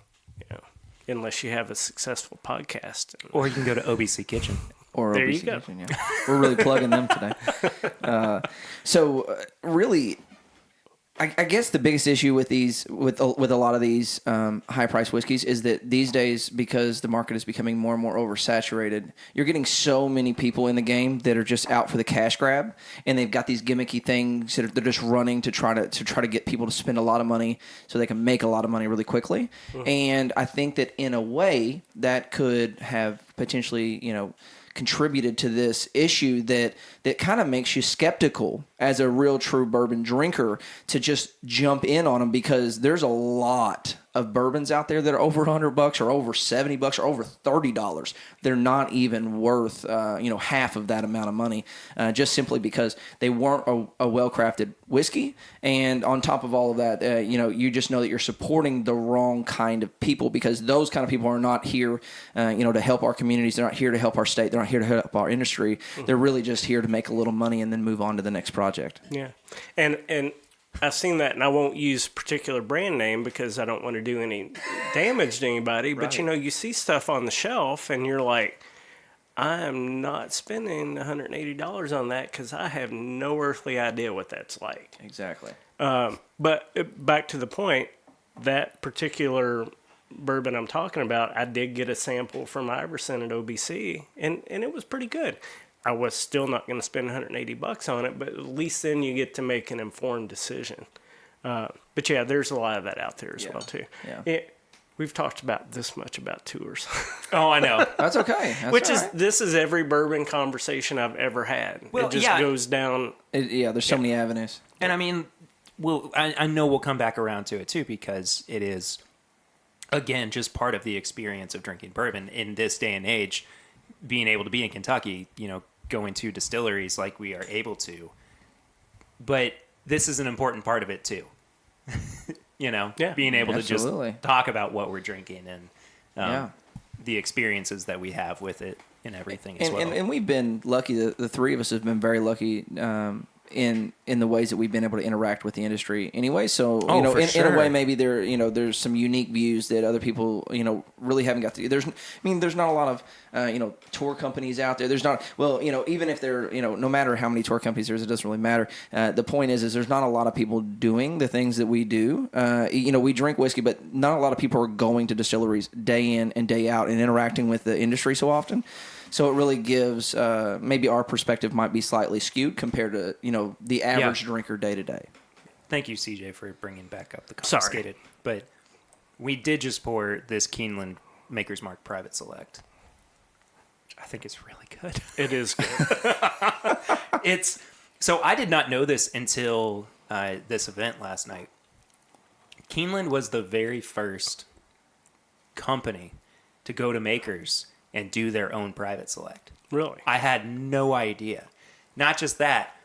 unless you have a successful podcast. Or you can go to OBC Kitchen. Or there OBC you go. Kitchen, yeah. We're really plugging them today. Really, I guess the biggest issue with a lot of these high price whiskeys is that these days, because the market is becoming more and more oversaturated, you're getting so many people in the game that are just out for the cash grab, and they've got these gimmicky things that they're just running to try to get people to spend a lot of money so they can make a lot of money really quickly. Mm-hmm. And I think that in a way that could have potentially, contributed to this issue that kind of makes you skeptical as a real true bourbon drinker to just jump in on them, because there's a lot of bourbons out there that are over $100 or over $70 or over $30. They're not even worth half of that amount of money, just simply because they weren't a well-crafted whiskey. And on top of all of that, you just know that you're supporting the wrong kind of people, because those kind of people are not here to help our communities. They're not here to help our state. They're not here to help our industry. Mm-hmm. They're really just here to make a little money and then move on to the next project. Yeah. And I've seen that, and I won't use particular brand name because I don't want to do any damage to anybody. Right. But, you see stuff on the shelf, and you're like, I'm not spending $180 on that because I have no earthly idea what that's like. Exactly. But back to the point, that particular bourbon I'm talking about, I did get a sample from Iverson at OBC, and it was pretty good. I was still not going to spend $180 on it, but at least then you get to make an informed decision. But yeah, there's a lot of that out there as well too. Yeah. We've talked about this much about tours. Oh, I know. That's okay. This is every bourbon conversation I've ever had. Well, it just goes down. There's so many avenues. And I mean, I know we'll come back around to it too, because it is, again, just part of the experience of drinking bourbon in this day and age. Being able to be in Kentucky, going to distilleries like we are able to. But this is an important part of it too. being able Absolutely. to just talk about what we're drinking and Yeah. the experiences that we have with it and everything as well. And we've been lucky. The three of us have been very lucky in the ways that we've been able to interact with the industry. Anyway, so for in a sure. way, maybe there's some unique views that other people really haven't got to. There's not a lot of tour companies out there. There's not even if there no matter how many tour companies there's, it doesn't really matter. The point is there's not a lot of people doing the things that we do. We drink whiskey, but not a lot of people are going to distilleries day in and day out and interacting with the industry so often. So it really gives maybe our perspective might be slightly skewed compared to the average drinker day to day. Thank you, CJ, for bringing back up the Sorry. confiscated. But we did just pour this Keeneland Maker's Mark Private Select. I think it's really good. It is good. So I did not know this until this event last night. Keeneland was the very first company to go to Makers and do their own private select. Really? I had no idea. Not just that,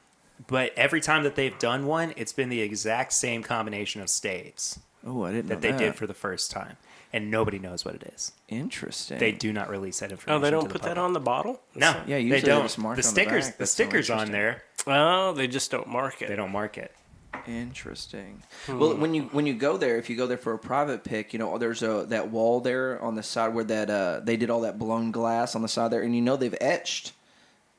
but every time that they've done one, it's been the exact same combination of staves Oh, I didn't know that they did for the first time. And nobody knows what it is. Interesting. They do not release that Oh, information. they to don't the put that public. on the bottle? No, Yeah, they usually don't. it's marked The on the stickers, back. the That's so stickers on interesting. there, Oh, they just don't mark it. they don't mark it. Interesting. Well, when you go there, if you go there for a private pick, there's that wall there on the side where that they did all that blown glass on the side there, and they've etched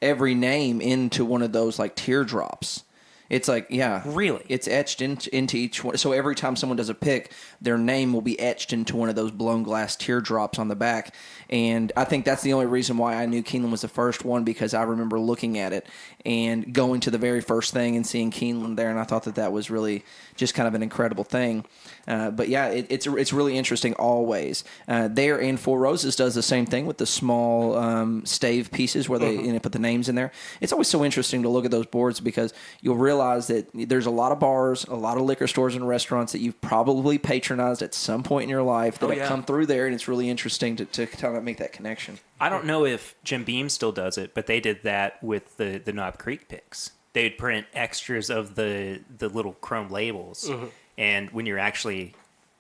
every name into one of those like teardrops. It's like, yeah. Really? It's etched into each one. So every time someone does a pick, their name will be etched into one of those blown glass teardrops on the back. And I think that's the only reason why I knew Keeneland was the first one, because I remember looking at it and going to the very first thing and seeing Keeneland there, and I thought that was really just kind of an incredible thing. But yeah, it's really interesting always. There and Four Roses does the same thing with the small stave pieces where they put the names in there. It's always so interesting to look at those boards because you'll realize that there's a lot of bars, a lot of liquor stores and restaurants that you've probably patronized at some point in your life that have come through there, and it's really interesting to kind of make that connection. I don't know if Jim Beam still does it, but they did that with the Knob Creek picks. They would print extras of the little chrome labels. And when you're actually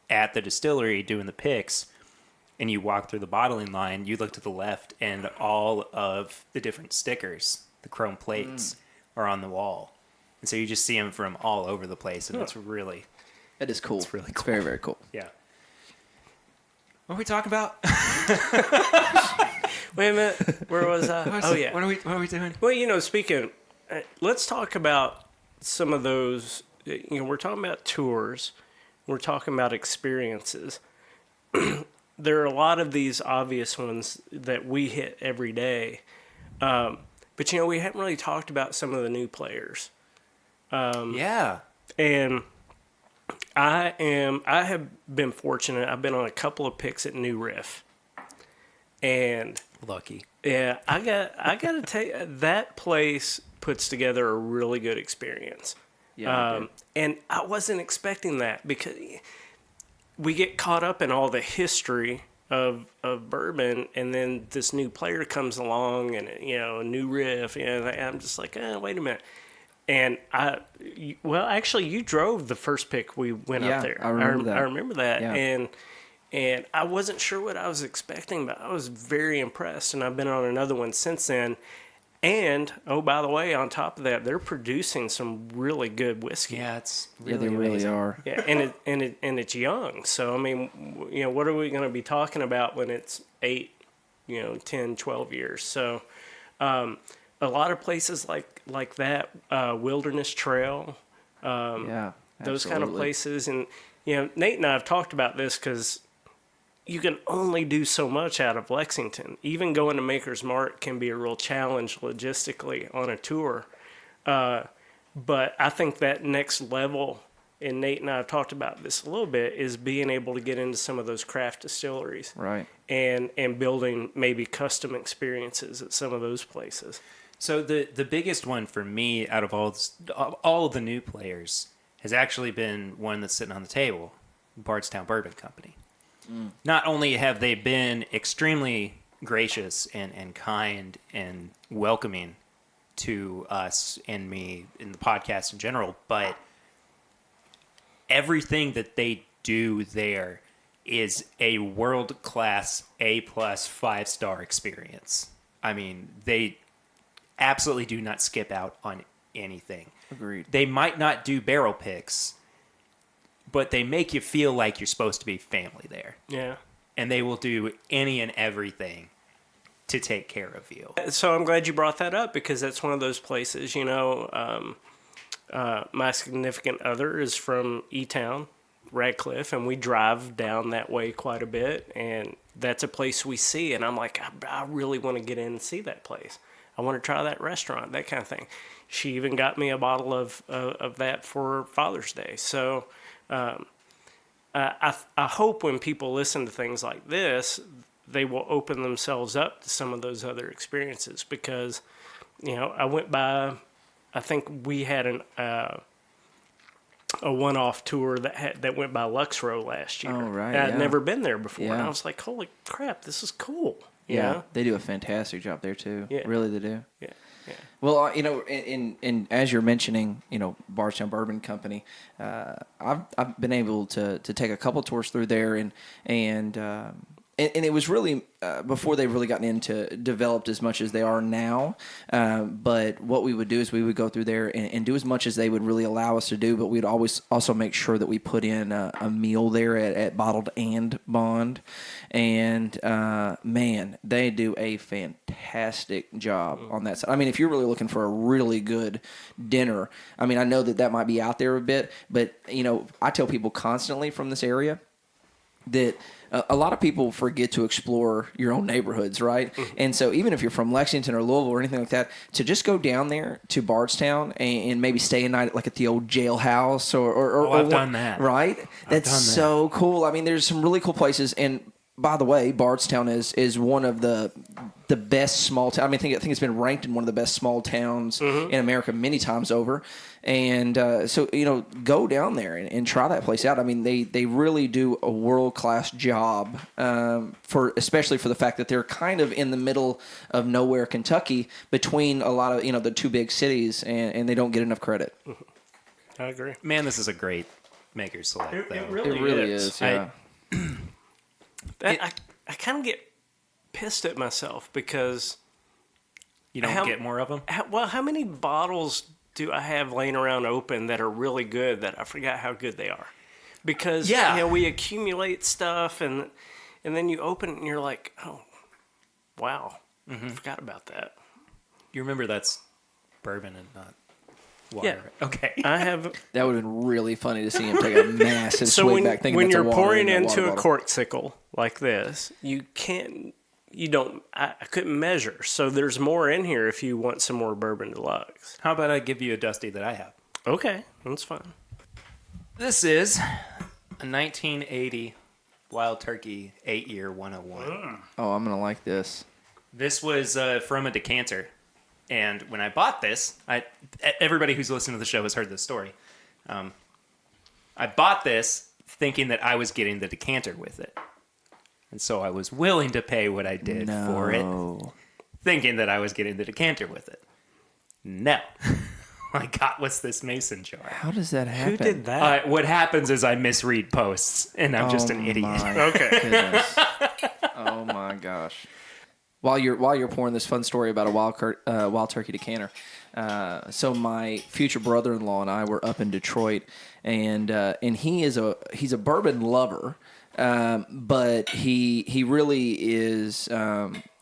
at the distillery doing the picks and you walk through the bottling line, you look to the left and all of the different stickers, the chrome plates, are on the wall. And so you just see them from all over the place, and it's really... That is cool. It's really It's cool. very, very cool. Yeah. What are we talking about? Wait a minute. Where was I? Oh, yeah. What are we doing? Well, speaking, let's talk about some of those. We're talking about tours. We're talking about experiences. There are a lot of these obvious ones that we hit every day. But, we haven't really talked about some of the new players. Yeah. And I have been fortunate. I've been on a couple of picks at New Riff. And Lucky. yeah, I got to tell you, that place puts together a really good experience. Yeah, and I wasn't expecting that because we get caught up in all the history of bourbon, and then this new player comes along, and a new riff, and I'm just like, wait a minute. And actually, you drove the first pick we went up there. I remember that. I remember that, Yeah. and I wasn't sure what I was expecting, but I was very impressed. And I've been on another one since then. And by the way, on top of that, they're producing some really good whiskey. Yeah, it's Yeah, really they really amazing. are. Yeah, and it's young. So I mean, what are we going to be talking about when it's 8, 10, 12 years? So a lot of places like that, Wilderness Trail, Yeah, those kind of absolutely. places. And Nate and I have talked about this because you can only do so much out of Lexington. Even going to Maker's Mark can be a real challenge logistically on a tour. But I think that next level, and Nate and I have talked about this a little bit, is being able to get into some of those craft distilleries. Right. And building maybe custom experiences at some of those places. So the biggest one for me out of all of the new players has actually been one that's sitting on the table, Bardstown Bourbon Company. Not only have they been extremely gracious and kind and welcoming to us and me in the podcast in general, but everything that they do there is a world-class A-plus 5-star experience. I mean, they absolutely do not skip out on anything. Agreed. They might not do barrel picks, but they make you feel like you're supposed to be family there. Yeah. And they will do any and everything to take care of you. So I'm glad you brought that up, because that's one of those places, my significant other is from E-Town, Radcliffe, and we drive down that way quite a bit, and that's a place we see, and I'm like, I really want to get in and see that place. I want to try that restaurant, that kind of thing. She even got me a bottle of that for Father's Day. So I hope when people listen to things like this, they will open themselves up to some of those other experiences, because, I went by, I think we had a one-off tour that went by Luxrow last year. Oh, right. I'd never been there before. Yeah. And I was like, holy crap, this is cool. You Yeah, know? they do a fantastic job there too. Yeah. Really, they do. Yeah. Yeah. Well, in as you're mentioning, Bardstown Bourbon Company, I've been able to take a couple tours through there, and it was really before they've really gotten into developed as much as they are now. But what we would do is we would go through there and do as much as they would really allow us to do. But we'd always also make sure that we put in a meal there at Bottled and Bond. And man, they do a fantastic job on that side. I mean, if you're really looking for a really good dinner, I mean, I know that might be out there a bit, but I tell people constantly from this area that a lot of people forget to explore your own neighborhoods, right? Mm-hmm. And so even if you're from Lexington or Louisville or anything like that, to just go down there to Bardstown and maybe stay a night like at the old jailhouse or I've done that. Right? That's so cool. I mean, there's some really cool places. And by the way, Bardstown is one of the best small town. I mean, I think it's been ranked in one of the best small towns in America many times over. And so go down there and try that place out. I mean, they really do a world-class job especially for the fact that they're kind of in the middle of nowhere, Kentucky, between a lot of the two big cities, and they don't get enough credit. I agree. Man, this is a great Maker's Select, though. It It really is. Yeah. I kind of get pissed at myself because You don't get more of them? how many bottles do I have laying around open that are really good that I forgot how good they are? Because we accumulate stuff and then you open it and you're like, oh, wow, I forgot about that. You remember that's bourbon and not water. Yeah. Okay. I have. That would have been really funny to see him take a massive So swig when, back thinking when that's you're a water pouring in that into water a bottle. corksicle like this, you don't. I couldn't measure. So there's more in here if you want some more bourbon deluxe. How about I give you a Dusty that I have? Okay, that's fine. This is a 1980 Wild Turkey 8-year 101. Oh, I'm going to like this. This was from a decanter. And when I bought this, everybody who's listened to the show has heard this story. I bought this thinking that I was getting the decanter with it. And so I was willing to pay what I did for it, thinking that I was getting the decanter with it. No. What I got was this mason jar. How does that happen? Who did that? What happens is I misread posts, and I'm just an idiot. Okay. Goodness. Oh my gosh! While you're pouring this fun story about a wild turkey decanter, so my future brother-in-law and I were up in Detroit, and he's a bourbon lover. But he really is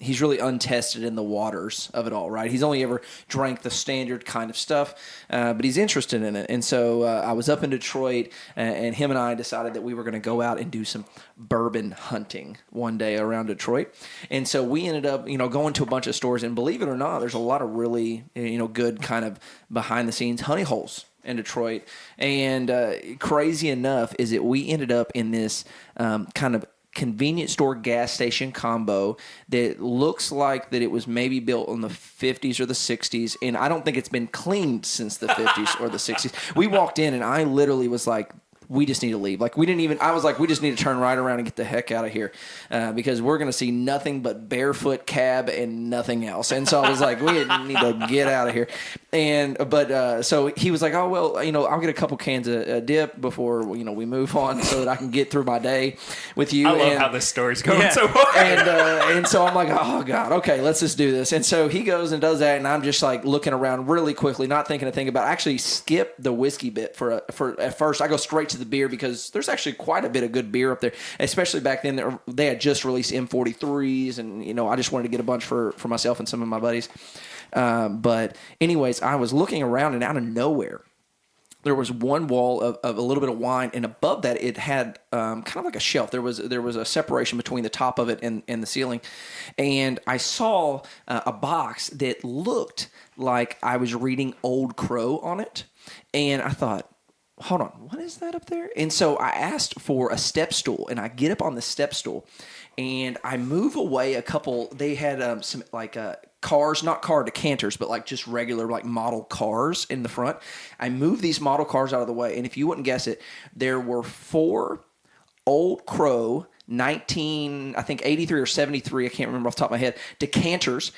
he's really untested in the waters of it all, right? He's only ever drank the standard kind of stuff, but he's interested in it. And so I was up in Detroit, and him and I decided that we were going to go out and do some bourbon hunting one day around Detroit. And so we ended up, going to a bunch of stores, and believe it or not, there's a lot of really, good kind of behind the scenes honey holes in Detroit. And crazy enough is that we ended up in this kind of convenience store gas station combo that looks like that it was maybe built in the 50s or the 60s, and I don't think it's been cleaned since the 50s or the 60s. We walked in and I literally was like, we just need to leave. Like, I was like, we just need to turn right around and get the heck out of here because we're going to see nothing but barefoot cab and nothing else. And so I was like, we need to get out of here. But so he was like, oh, well, I'll get a couple cans of dip before, we move on so that I can get through my day with you. I love how this story's going so far. And so I'm like, oh, God, okay, let's just do this. And so he goes and does that, and I'm just like looking around really quickly, not thinking a thing about it. I actually skip the whiskey bit for at first. I go straight to the beer because there's actually quite a bit of good beer up there, especially back then. They had just released M43s, and I just wanted to get a bunch for myself and some of my buddies. But anyways, I was looking around, and out of nowhere, there was one wall of a little bit of wine, and above that, it had kind of like a shelf. There was a separation between the top of it and the ceiling, and I saw a box that looked like I was reading Old Crow on it, and I thought, hold on, what is that up there? And so I asked for a step stool, and I get up on the step stool, and I move away a couple. They had some like cars, not car decanters, but like just regular like model cars in the front. I moved these model cars out of the way, and if you wouldn't guess it, there were 4 Old Crow 83 or 73, I can't remember off the top of my head, decanters,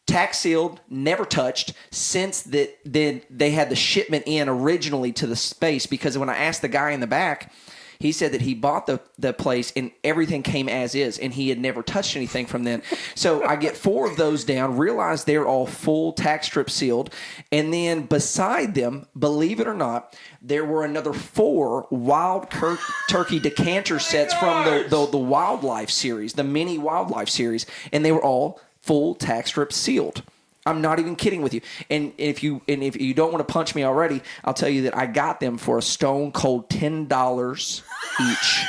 tax sealed, never touched, since then they had the shipment in originally to the space, because when I asked the guy in the back, he said that he bought the place and everything came as is, and he had never touched anything from then. So I get 4 of those down, realize they're all full tax strip sealed, and then beside them, believe it or not, there were another 4 wild turkey decanter sets from the wildlife series, the mini wildlife series, and they were all full tax strip sealed. I'm not even kidding with you. And if you don't want to punch me already, I'll tell you that I got them for a stone cold $10 each.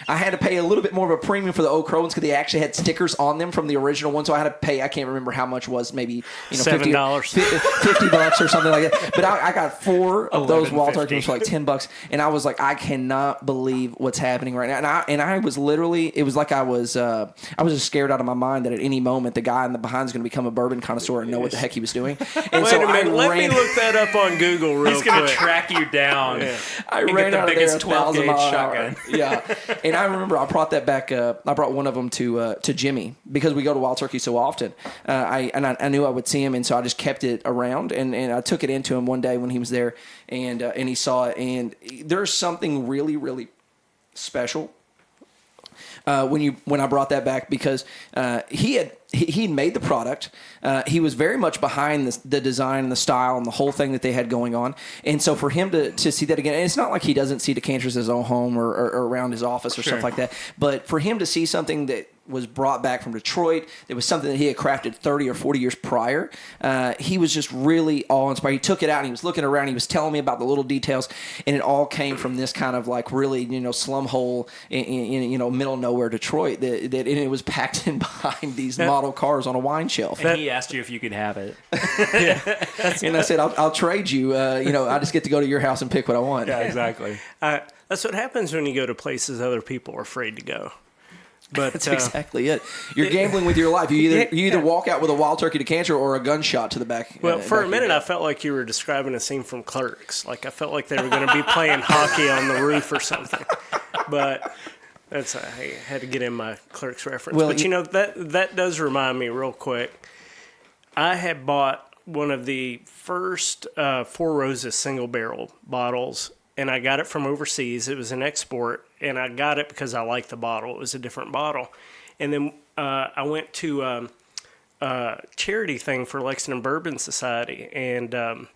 I had to pay a little bit more of a premium for the Old Crow ones because they actually had stickers on them from the original one. So I had to pay, I can't remember how much it was, maybe $7. $50 or something like that. But I got 4 of those wild turkeys for like $10, and I was like, I cannot believe what's happening right now. And I was literally, it was like I was just scared out of my mind that at any moment the guy in the behind is going to become a bourbon connoisseur and know what the heck he was doing. And Wait a minute, let me look that up on Google real quick. He's going to track you down. Yeah. I ran out of there 12-gauge shotgun. Yeah, and I remember I brought that back. I brought one of them to Jimmy because we go to Wild Turkey so often. I knew I would see him, and so I just kept it around, and I took it into him one day when he was there, and he saw it, and there's something really, really special when I brought that back because he made the product. He was very much behind the design and the style and the whole thing that they had going on. And so for him to see that again, and it's not like he doesn't see decanters in his own home or around his office or stuff like that, but for him to see something that was brought back from Detroit, it was something that he had crafted 30 or 40 years prior, he was just really awe-inspired. He took it out and he was looking around, he was telling me about the little details, and it all came from this kind of like really, slum hole in middle of nowhere Detroit that and it was packed in behind these model cars on a wine shelf. And he asked you if you could have it. And I said, I'll trade you. I just get to go to your house and pick what I want. Yeah, exactly. That's what happens when you go to places other people are afraid to go. But that's exactly it. You're gambling with your life. You either walk out with a wild turkey decanter or a gunshot to the back. Well, for a minute, I felt like you were describing a scene from Clerks. Like I felt like they were going to be playing hockey on the roof or something. But I had to get in my Clerks reference. Well, but that does remind me real quick. I had bought one of the first Four Roses single barrel bottles, and I got it from overseas. It was an export, and I got it because I liked the bottle. It was a different bottle. And then I went to a charity thing for Lexington Bourbon Society, and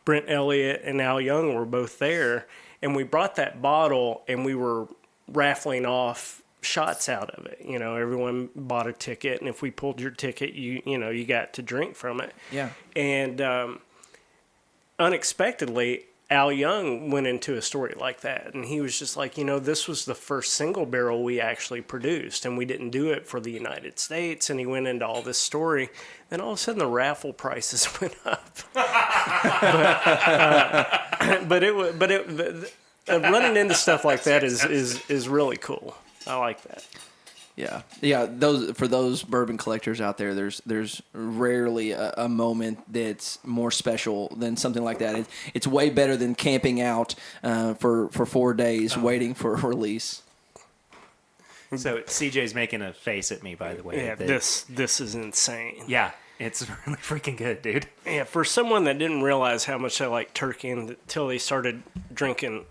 Brent Elliott and Al Young were both there, and we brought that bottle, and we were raffling off shots out of it. Everyone bought a ticket, and if we pulled your ticket, you got to drink from it. Yeah. And unexpectedly, Al Young went into a story like that, and he was just like, this was the first single barrel we actually produced, and we didn't do it for the United States, and he went into all this story. Then all of a sudden, the raffle prices went up. But running into stuff like that is really cool. I like that. Yeah. Those bourbon collectors out there, there's rarely a moment that's more special than something like that. It's way better than camping out for 4 days waiting for a release. So CJ's making a face at me, by the way. Yeah, this is insane. Yeah, it's really freaking good, dude. Yeah, for someone that didn't realize how much I like turkey until they started drinking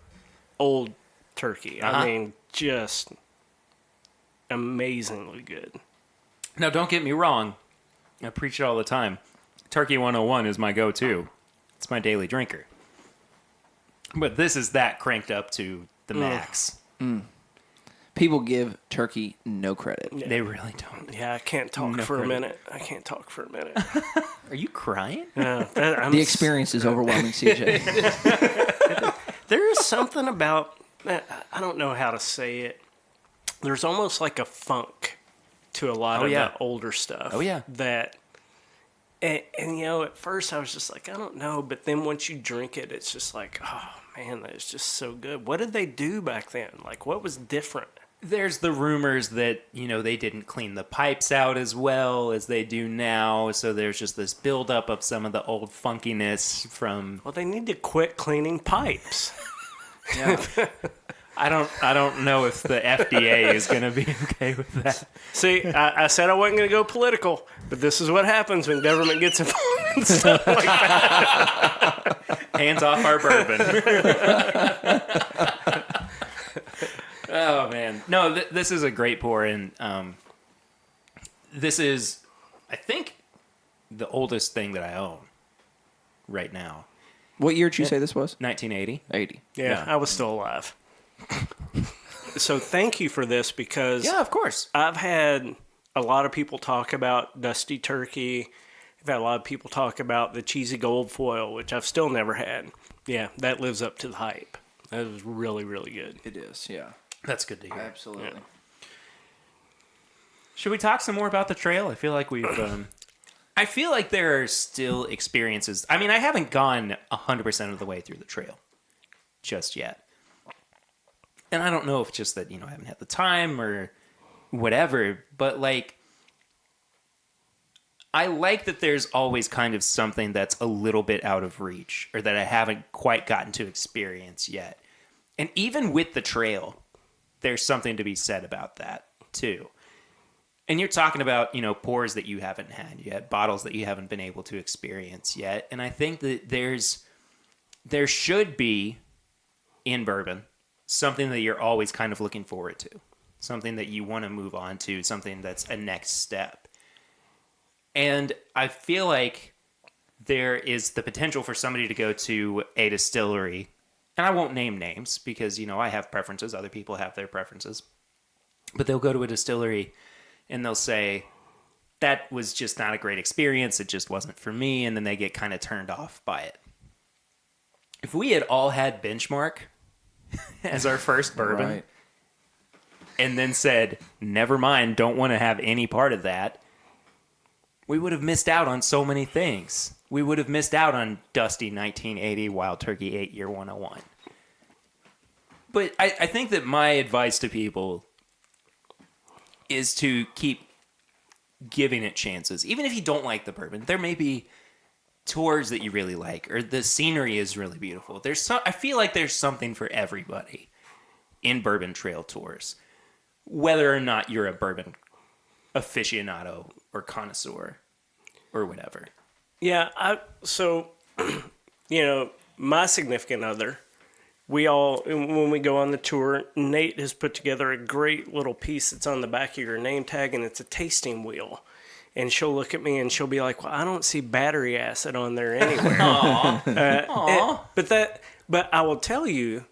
old turkey. I mean, just amazingly good. Now, don't get me wrong. I preach it all the time. Turkey 101 is my go-to. It's my daily drinker. But this is that cranked up to the max. People give turkey no credit. Yeah. They really don't. Yeah, I can't talk for a minute. Are you crying? The experience is overwhelming, CJ. There is something about, I don't know how to say it. There's almost like a funk to a lot of the older stuff. Oh, yeah. That, and you know, at first I was just like, I don't know. But then once you drink it, it's just like, oh, man, that's just so good. What did they do back then? Like, what was different? There's the rumors that, they didn't clean the pipes out as well as they do now. So there's just this buildup of some of the old funkiness from... Well, they need to quit cleaning pipes. Yeah. I don't know if the FDA is going to be okay with that. See, I said I wasn't going to go political, but this is what happens when government gets involved in stuff like that. Hands off our bourbon. Oh, man. No, this is a great pour, and this is, I think, the oldest thing that I own right now. What year did you say this was? 1980. 80. Yeah, I was still alive. So thank you for this, because Yeah, of course. I've had a lot of people talk about Dusty Turkey. I've had a lot of people talk about the cheesy gold foil, which I've still never had. Yeah, that lives up to the hype. That was really, really good. It is, yeah. That's good to hear. Absolutely. Yeah. Should we talk some more about the trail? I feel like we've... I feel like there are still experiences. I mean, I haven't gone 100% of the way through the trail just yet. And I don't know if it's just that, I haven't had the time or whatever, but I like that there's always kind of something that's a little bit out of reach or that I haven't quite gotten to experience yet. And even with the trail, there's something to be said about that too. And you're talking about, pours that you haven't had yet, bottles that you haven't been able to experience yet. And I think that there should be in bourbon something that you're always kind of looking forward to, something that you want to move on to, something that's a next step. And I feel like there is the potential for somebody to go to a distillery, and I won't name names because, I have preferences, other people have their preferences, but they'll go to a distillery and they'll say, that was just not a great experience, it just wasn't for me, and then they get kind of turned off by it. If we had all had Benchmark as our first bourbon, Right. and then said, never mind, don't want to have any part of that, we would have missed out on so many things. We would have missed out on Dusty 1980 Wild Turkey 8 Year 101. But I think that my advice to people is to keep giving it chances. Even if you don't like the bourbon, there may be tours that you really like, or the scenery is really beautiful. I feel like there's something for everybody in bourbon trail tours, whether or not you're a bourbon aficionado or connoisseur or whatever. Yeah, so, my significant other, when we go on the tour, Nate has put together a great little piece that's on the back of your name tag, and it's a tasting wheel. And she'll look at me and she'll be like, well, I don't see battery acid on there anywhere. Aww. But I will tell you,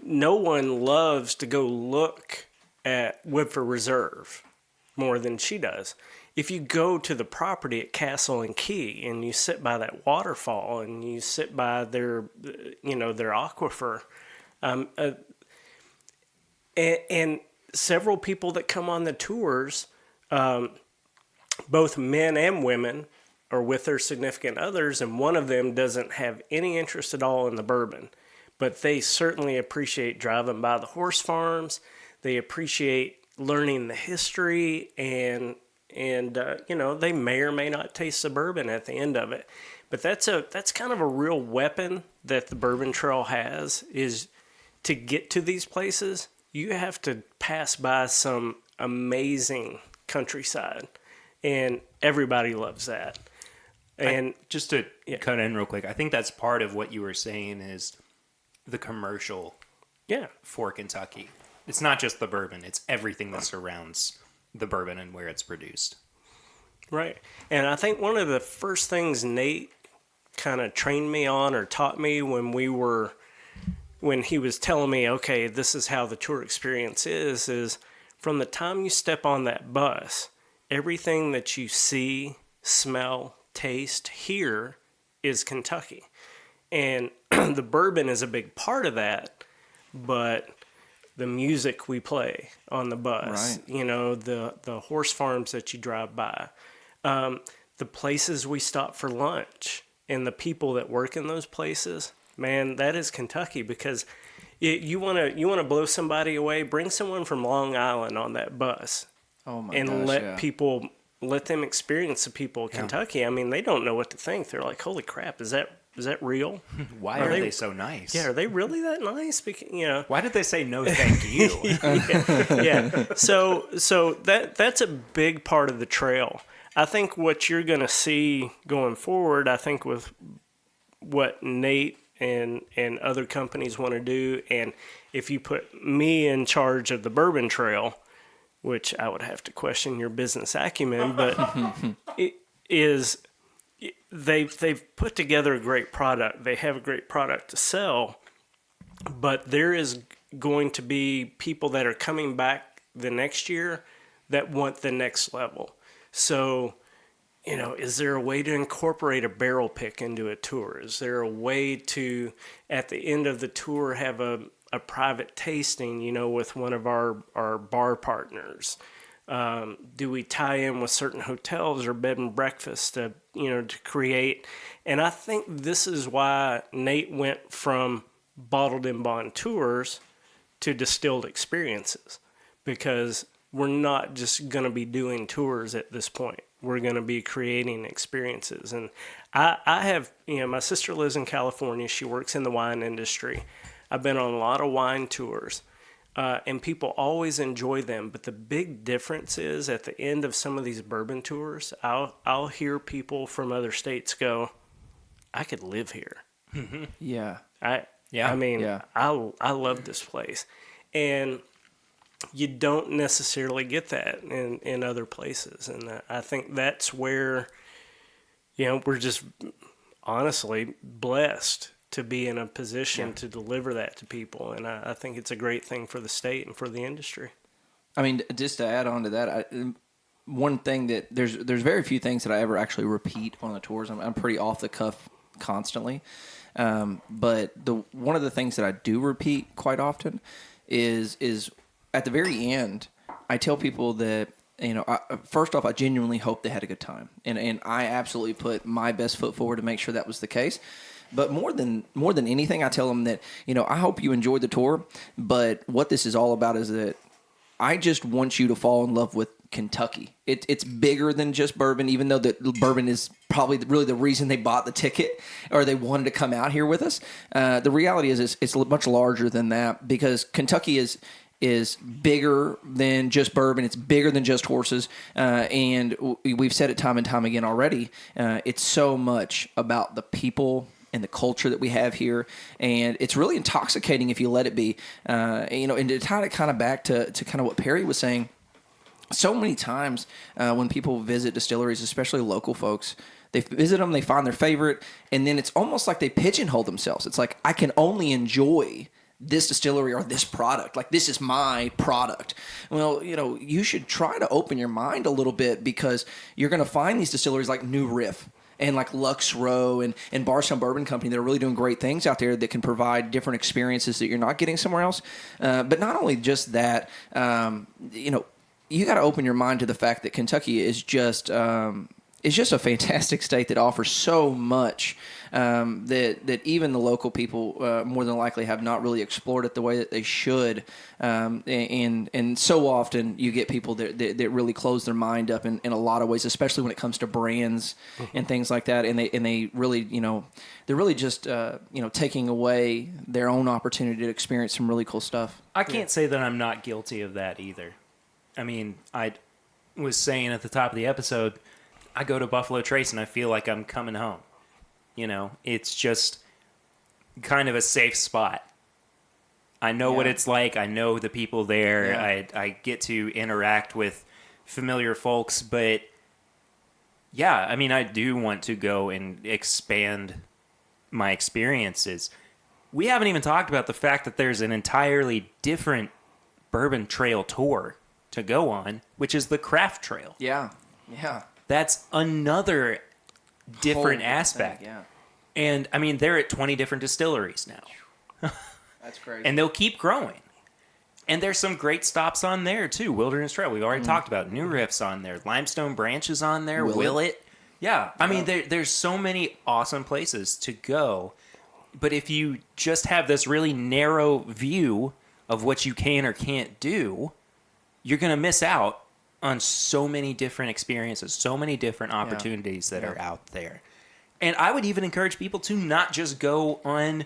no one loves to go look at Woodford Reserve more than she does. If you go to the property at Castle and Key and you sit by that waterfall and you sit by their aquifer, and several people that come on the tours, both men and women, are with their significant others, and one of them doesn't have any interest at all in the bourbon, but they certainly appreciate driving by the horse farms. They appreciate learning the history and they may or may not taste the bourbon at the end of it. But that's kind of a real weapon that the Bourbon Trail has, is to get to these places, you have to pass by some amazing countryside, and everybody loves that. And just to cut in real quick, I think that's part of what you were saying is the commercial for Kentucky. It's not just the bourbon, it's everything that surrounds the bourbon and where it's produced. Right. And I think one of the first things Nate kind of trained me on or taught me when he was telling me, okay, this is how the tour experience is from the time you step on that bus, everything that you see, smell, taste, hear is Kentucky. And the bourbon is a big part of that, but the music we play on the bus, the horse farms that you drive by, the places we stop for lunch, and the people that work in those places, man, that is Kentucky. Because you want to blow somebody away, bring someone from Long Island on that bus, let them experience the people of Kentucky. I mean, they don't know what to think. They're like, "Holy crap, is that real? Why are they so nice? Yeah, are they really that nice? Because, why did they say no, thank you?" yeah. So that's a big part of the trail. I think what you're going to see going forward, I think with what Nate and other companies want to do, and if you put me in charge of the Bourbon Trail, which I would have to question your business acumen, but they've put together a great product. They have a great product to sell, but there is going to be people that are coming back the next year that want the next level. So, is there a way to incorporate a barrel pick into a tour? Is there a way to, at the end of the tour, have a private tasting, with one of our bar partners? Do we tie in with certain hotels or bed and breakfast to create? And I think this is why Nate went from Bottled in Bond Tours to Distilled Experiences, because we're not just going to be doing tours at this point. We're going to be creating experiences. And I have, my sister lives in California. She works in the wine industry. I've been on a lot of wine tours, and people always enjoy them. But the big difference is at the end of some of these bourbon tours, I'll hear people from other states go, "I could live here." Mm-hmm. Yeah. I love this place. And you don't necessarily get that in other places. And I think that's where, we're just honestly blessed to be in a position to deliver that to people. And I think it's a great thing for the state and for the industry. I mean, just to add on to that, one thing that there's very few things that I ever actually repeat on the tours. I'm pretty off the cuff constantly. But one of the things that I do repeat quite often is at the very end, I tell people that, first off, I genuinely hope they had a good time. And I absolutely put my best foot forward to make sure that was the case. But more than anything, I tell them that, I hope you enjoyed the tour. But what this is all about is that I just want you to fall in love with Kentucky. It's bigger than just bourbon, even though the bourbon is probably really the reason they bought the ticket or they wanted to come out here with us. The reality is it's much larger than that, because Kentucky is bigger than just bourbon. It's bigger than just horses. And we've said it time and time again already. It's so much about the people and the culture that we have here. And it's really intoxicating if you let it be. And to tie it kind of back to kind of what Perry was saying, so many times when people visit distilleries, especially local folks, they visit them, they find their favorite, and then it's almost like they pigeonhole themselves. It's like, I can only enjoy this distillery or this product. Like, this is my product. Well, you should try to open your mind a little bit, because you're going to find these distilleries like New Riff and like Lux Row and Bardstown Bourbon Company that are really doing great things out there that can provide different experiences that you're not getting somewhere else. But not only just that, you got to open your mind to the fact that Kentucky is just it's just a fantastic state that offers so much that even the local people more than likely have not really explored it the way that they should. And so often you get people that really close their mind up in a lot of ways, especially when it comes to brands and things like that. And they really, they're really just, taking away their own opportunity to experience some really cool stuff. I can't say that I'm not guilty of that either. I mean, I was saying at the top of the episode, I go to Buffalo Trace and I feel like I'm coming home. It's just kind of a safe spot. I know what it's like. I know the people there. Yeah. I get to interact with familiar folks, but yeah, I mean, I do want to go and expand my experiences. We haven't even talked about the fact that there's an entirely different Bourbon Trail tour to go on, which is the Craft Trail. Yeah. That's another different aspect. Thing, yeah. And I mean, they're at 20 different distilleries now. That's crazy. And they'll keep growing. And there's some great stops on there too. Wilderness Trail, we've already talked about. New Riff's on there. Limestone Branch is on there. Willet. Yeah. I mean, there's so many awesome places to go. But if you just have this really narrow view of what you can or can't do, you're going to miss out on so many different experiences, so many different opportunities that are out there. And I would even encourage people to not just go on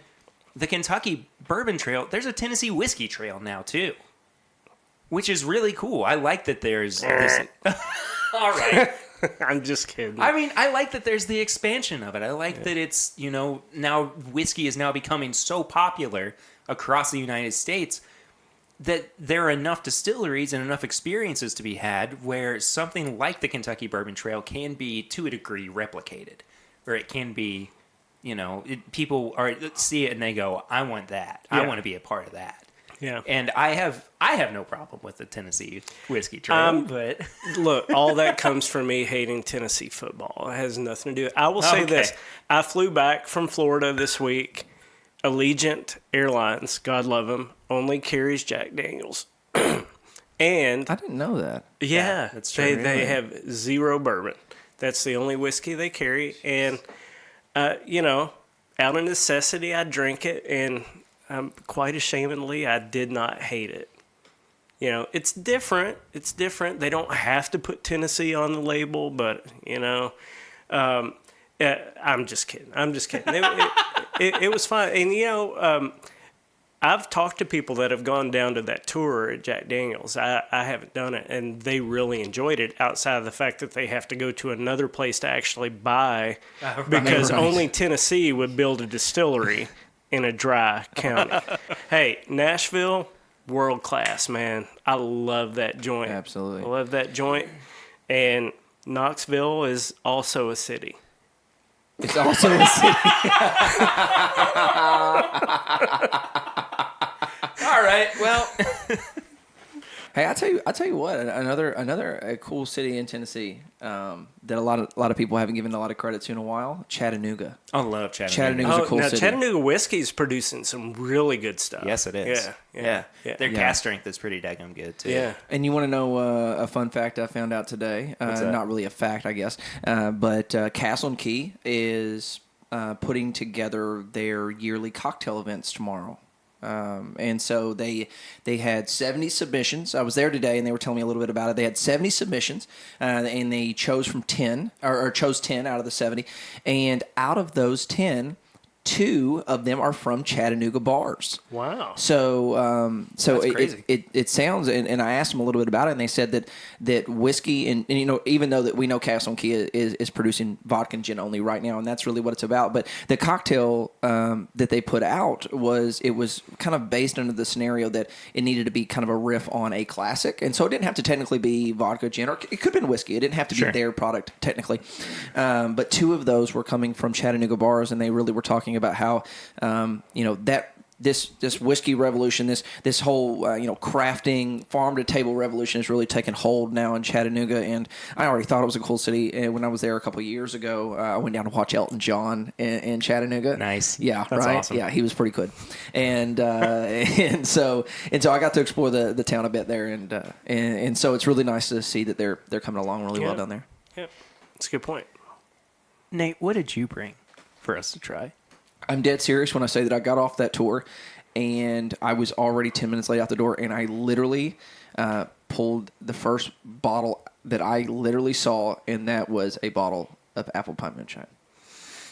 the Kentucky Bourbon Trail. There's a Tennessee Whiskey Trail now, too, which is really cool. I like that there's this... All right. I'm just kidding. I mean, I like that there's the expansion of it. I like that it's, now whiskey is now becoming so popular across the United States that there are enough distilleries and enough experiences to be had where something like the Kentucky Bourbon Trail can be, to a degree, replicated. Or it can be, people see it and they go, I want that. I want to be a part of that. Yeah. And I have no problem with the Tennessee Whiskey Trail, but... Look, all that comes from me hating Tennessee football. It has nothing to do. I will say this. I flew back from Florida this week. Allegiant Airlines, God love them, only carries Jack Daniels. And I didn't know that. Yeah, that's true. They have zero bourbon. That's the only whiskey they carry. And, out of necessity, I drink it. And quite ashamedly, I did not hate it. It's different. It's different. They don't have to put Tennessee on the label, but, I'm just kidding. It was fun. And, I've talked to people that have gone down to that tour at Jack Daniels. I haven't done it, and they really enjoyed it outside of the fact that they have to go to another place to actually buy because only Tennessee would build a distillery in a dry county. Hey, Nashville, world class, man. I love that joint. Absolutely. I love that joint. And Knoxville is also a city. It's also a city. All right, well... Hey, I tell you what, another cool city in Tennessee that a lot of people haven't given a lot of credit to in a while. Chattanooga. I love Chattanooga. Chattanooga's a cool city. Chattanooga whiskey is producing some really good stuff. Yes, it is. Yeah. Their cast strength is pretty daggum good too. Yeah. And you want to know a fun fact I found out today? Not really a fact, I guess, but Castle and Key is putting together their yearly cocktail events tomorrow. And so they had 70 submissions. I was there today, and they were telling me a little bit about it. They had 70 submissions, and they chose from 10, or chose 10 out of the 70. And out of those 10, 2 of them are from Chattanooga bars. Wow. So That's crazy. it sounds, and I asked them a little bit about it, and they said that whiskey, and even though that we know Castle and Key is producing vodka and gin only right now, and that's really what it's about, but the cocktail that they put out was kind of based under the scenario that it needed to be kind of a riff on a classic, and so it didn't have to technically be vodka, gin, or it could have been whiskey. It didn't have to be their product technically, but 2 of those were coming from Chattanooga bars, and they really were talking about how that this whiskey revolution, this whole crafting farm to table revolution is really taking hold now in Chattanooga. And I already thought it was a cool city. And when I was there a couple of years ago, I went down to watch Elton John in Chattanooga. Nice, yeah, that's right, awesome. Yeah, he was pretty good. And and so I got to explore the town a bit there, and so it's really nice to see that they're coming along really well down there. Yep. That's a good point. Nate, what did you bring for us to try? I'm dead serious when I say that I got off that tour and I was already 10 minutes late out the door, and I literally pulled the first bottle that I literally saw, and that was a bottle of apple pie moonshine.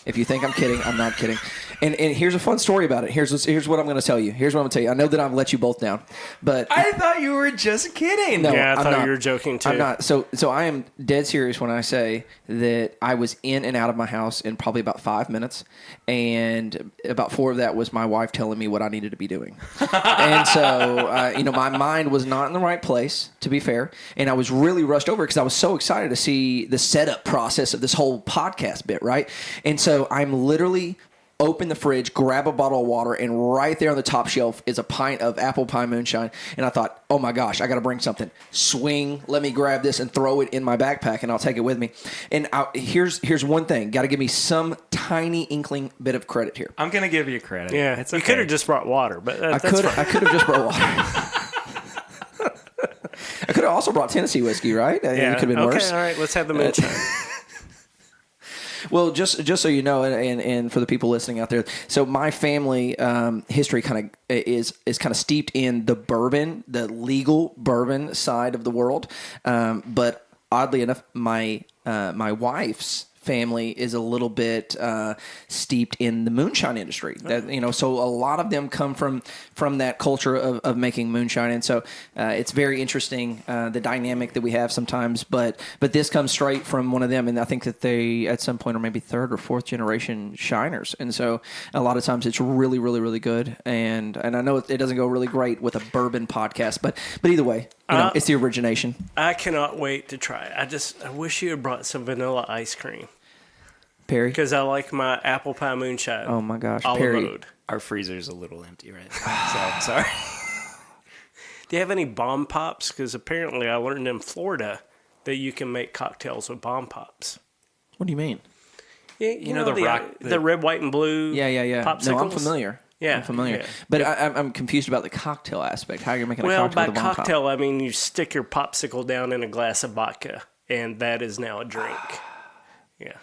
If you think I'm kidding, I'm not kidding. And here's a fun story about it. Here's what I'm going to tell you. Here's what I'm going to tell you. I know that I've let you both down, but I thought you were just kidding. No, Yeah, I I'm thought not. you were joking too. I'm not. So I am dead serious when I say that I was in and out of my house in probably about 5 minutes, and about 4 of that was my wife telling me what I needed to be doing. And so, my mind was not in the right place, to be fair, and I was really rushed over because I was so excited to see the setup process of this whole podcast bit, right? And so I'm literally open the fridge, grab a bottle of water, and right there on the top shelf is a pint of apple pie moonshine. And I thought, oh my gosh, I got to bring something. Swing, let me grab this and throw it in my backpack, and I'll take it with me. And here's one thing. Got to give me some tiny inkling bit of credit here. I'm going to give you credit. Yeah, it's you okay. could have just brought water, but I that's fine. could have just brought water. I could have also brought Tennessee whiskey, right? I mean, it could have been worse. Okay, all right, let's have the moonshine. Well, just so you know, and for the people listening out there, so my family history kind of is kind of steeped in the bourbon, the legal bourbon side of the world. But oddly enough, my wife's family is a little bit steeped in the moonshine industry. That so a lot of them come from that culture of making moonshine, and so it's very interesting the dynamic that we have sometimes. But this comes straight from one of them, and I think that they at some point are maybe 3rd or 4th generation shiners, and so a lot of times it's really really really good. And I know it doesn't go really great with a bourbon podcast, but either way, it's the origination. I cannot wait to try it. I wish you had brought some vanilla ice cream. Perry, Because I like my apple pie moonshine. oh my gosh, a la Perry. mode. Our freezer's a little empty right now, so I'm sorry. Do you have any bomb pops? Because apparently I learned in Florida that you can make cocktails with bomb pops. What do you mean? Yeah, you know the red, white, and blue. Yeah. Popsicles? No, I'm familiar. Yeah, I'm familiar. yeah. But I'm confused about the cocktail aspect. How you're making a Well, cocktail by with a bomb pop. cocktail, I mean you stick your popsicle down in a glass of vodka, and that is now a drink. Yeah.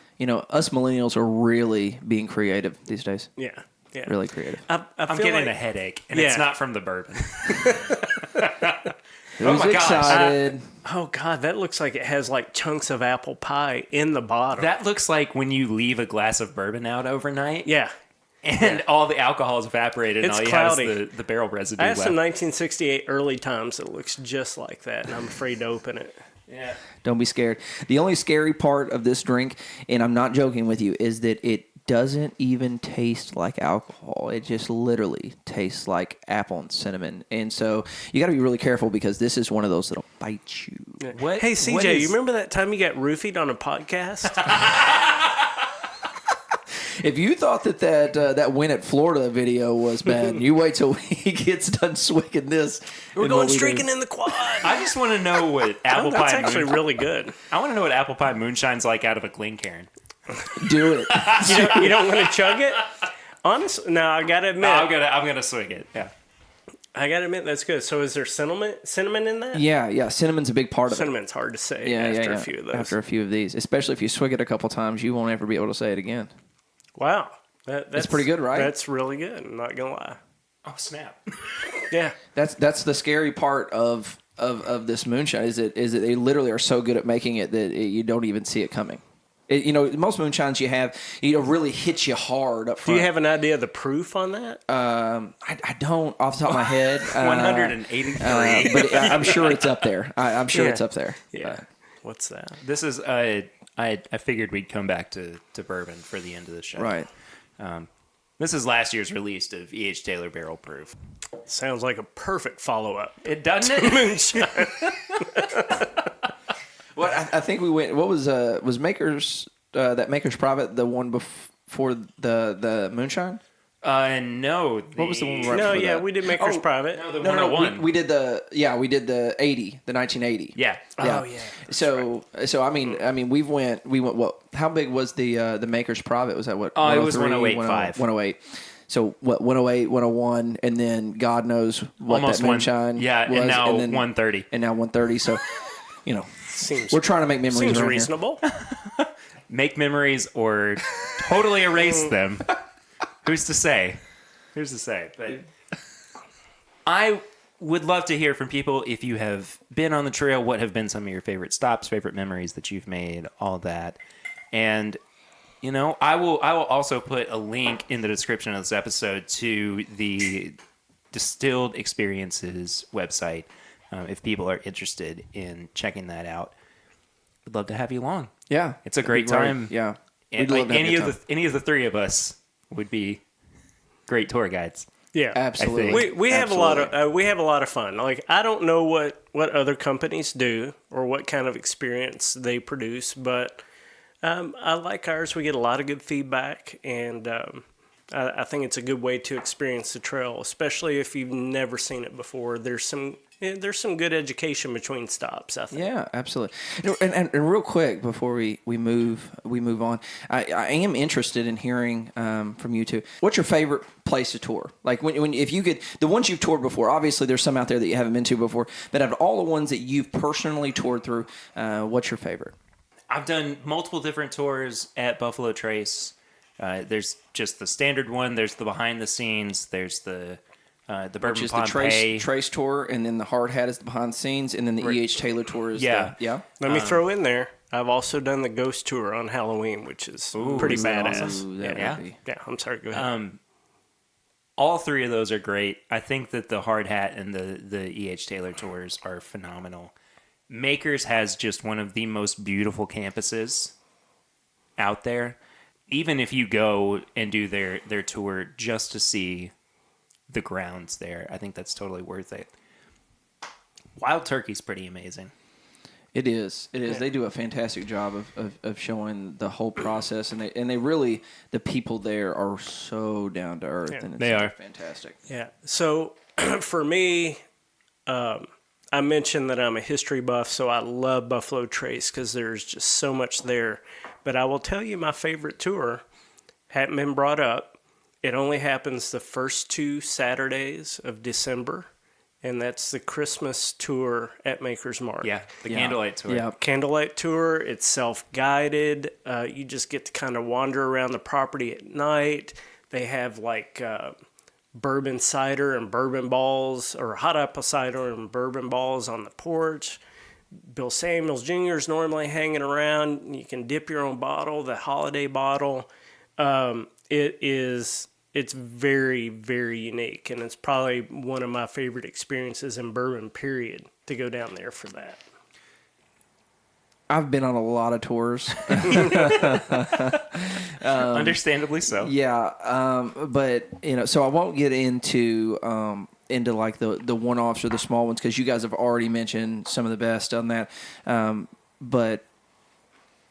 Us millennials are really being creative these days. Yeah. Yeah. Really creative. I'm feel getting like, a headache, and Yeah. it's not from the bourbon. Who's my gosh. excited? Oh God, that looks like it has like chunks of apple pie in the bottom. That looks like when you leave a glass of bourbon out overnight, Yeah. and all the alcohol is evaporated, It's and all cloudy. you have is the barrel residue I have left. some 1968 early times that looks just like that, and I'm afraid to open it. Yeah. Don't be scared. The only scary part of this drink, and I'm not joking with you, is that it doesn't even taste like alcohol. It just literally tastes like apple and cinnamon. And so you got to be really careful because this is one of those that'll bite you. What? Hey, CJ, what is- you remember that time you got roofied on a podcast? If you thought that win at Florida video was bad, you wait till he gets done swigging this. We're and going what we do. streaking in the quad. I just want to know what apple That's pie. actually really good. I want to know what apple pie moonshine's like out of a Glencairn. Do it. You don't want to chug it? Honestly, no, I gotta admit. I'm gonna swig it. Yeah. I gotta admit that's good. So is there cinnamon in that? Yeah. Cinnamon's a big part of it. Cinnamon's hard to say Yeah, after a few of those. After a few of these, especially if you swig it a couple times, you won't ever be able to say it again. Wow. That's pretty good, right? That's really good. I'm not gonna lie. Oh snap! Yeah. That's the scary part of this moonshine is that they literally are so good at making it that you don't even see it coming. Most moonshines you have, really hit you hard up Do front. you have an idea of the proof on that? I don't off the top of my head. 183. But I'm sure it's up there. I'm sure it's up there. Yeah. What's that? This is I figured we'd come back to bourbon for the end of the show. Right. This is last year's release of E.H. Taylor Barrel Proof. Sounds like a perfect follow-up. It doesn't it? Moonshine. Well, I think we went. What was Maker's that Maker's Private the one before the moonshine? No. What was the one right No, before yeah, that? we did Maker's Private. No, the No, 101. we did the 80, the 1980. Yeah. Oh, yeah. So I mean, we went. What? How big was the Maker's Private? Was that what? Oh, it was 103, 108.5. 108. So what? 108, 101, and then God knows what Almost that moonshine yeah, was, and now then, 130. And now 130. So, Seems we're trying to make memories seems around reasonable. make memories or totally erase them. Who's to say? But I would love to hear from people if you have been on the trail, what have been some of your favorite stops, favorite memories that you've made, all that. And, I will also put a link in the description of this episode to the Distilled Experiences website if people are interested in checking that out. We'd love to have you along. Yeah. It's a great time. Yeah. And any of the three of us would be great tour guides. Yeah, absolutely. We have a lot of fun. Like, I don't know what other companies do or what kind of experience they produce, but I like ours. We get a lot of good feedback, and I think it's a good way to experience the trail, especially if you've never seen it before. There's some good education between stops, I think. Yeah, absolutely. And real quick before we move on, I am interested in hearing from you two. What's your favorite place to tour? Like if you could, the ones you've toured before. Obviously, there's some out there that you haven't been to before. But out of all the ones that you've personally toured through, what's your favorite? I've done multiple different tours at Buffalo Trace. There's just the standard one. There's the behind the scenes. There's the Bourbon Which is Pompeii. the Trace tour, and then the Hard Hat is the behind the scenes, and then the E.H. Taylor tour is yeah. Let me throw in there, I've also done the Ghost Tour on Halloween, which is pretty badass. Awesome? Yeah, I'm sorry, go ahead. All three of those are great. I think that the Hard Hat and the E.H. Taylor tours are phenomenal. Makers has just one of the most beautiful campuses out there. Even if you go and do their tour just to see the grounds there, I think that's totally worth it. Wild Turkey's pretty amazing. It is. Yeah. They do a fantastic job of showing the whole process, and they really, the people there are so down to earth, and they are fantastic. Yeah. So for me, I mentioned that I'm a history buff, so I love Buffalo Trace because there's just so much there. But I will tell you, my favorite tour hadn't been brought up. It only happens the first 2 Saturdays of December, and that's the Christmas tour at Maker's Mark. Yeah, the Candlelight Tour. Yeah. Candlelight Tour. It's self-guided. You just get to kind of wander around the property at night. They have like bourbon cider and bourbon balls, or hot apple cider and bourbon balls on the porch. Bill Samuels Jr. is normally hanging around. You can dip your own bottle, the holiday bottle. It's very, very unique, and it's probably one of my favorite experiences in bourbon, period, to go down there for that. I've been on a lot of tours. Understandably so. Yeah, but so I won't get into like the one-offs or the small ones because you guys have already mentioned some of the best on that. But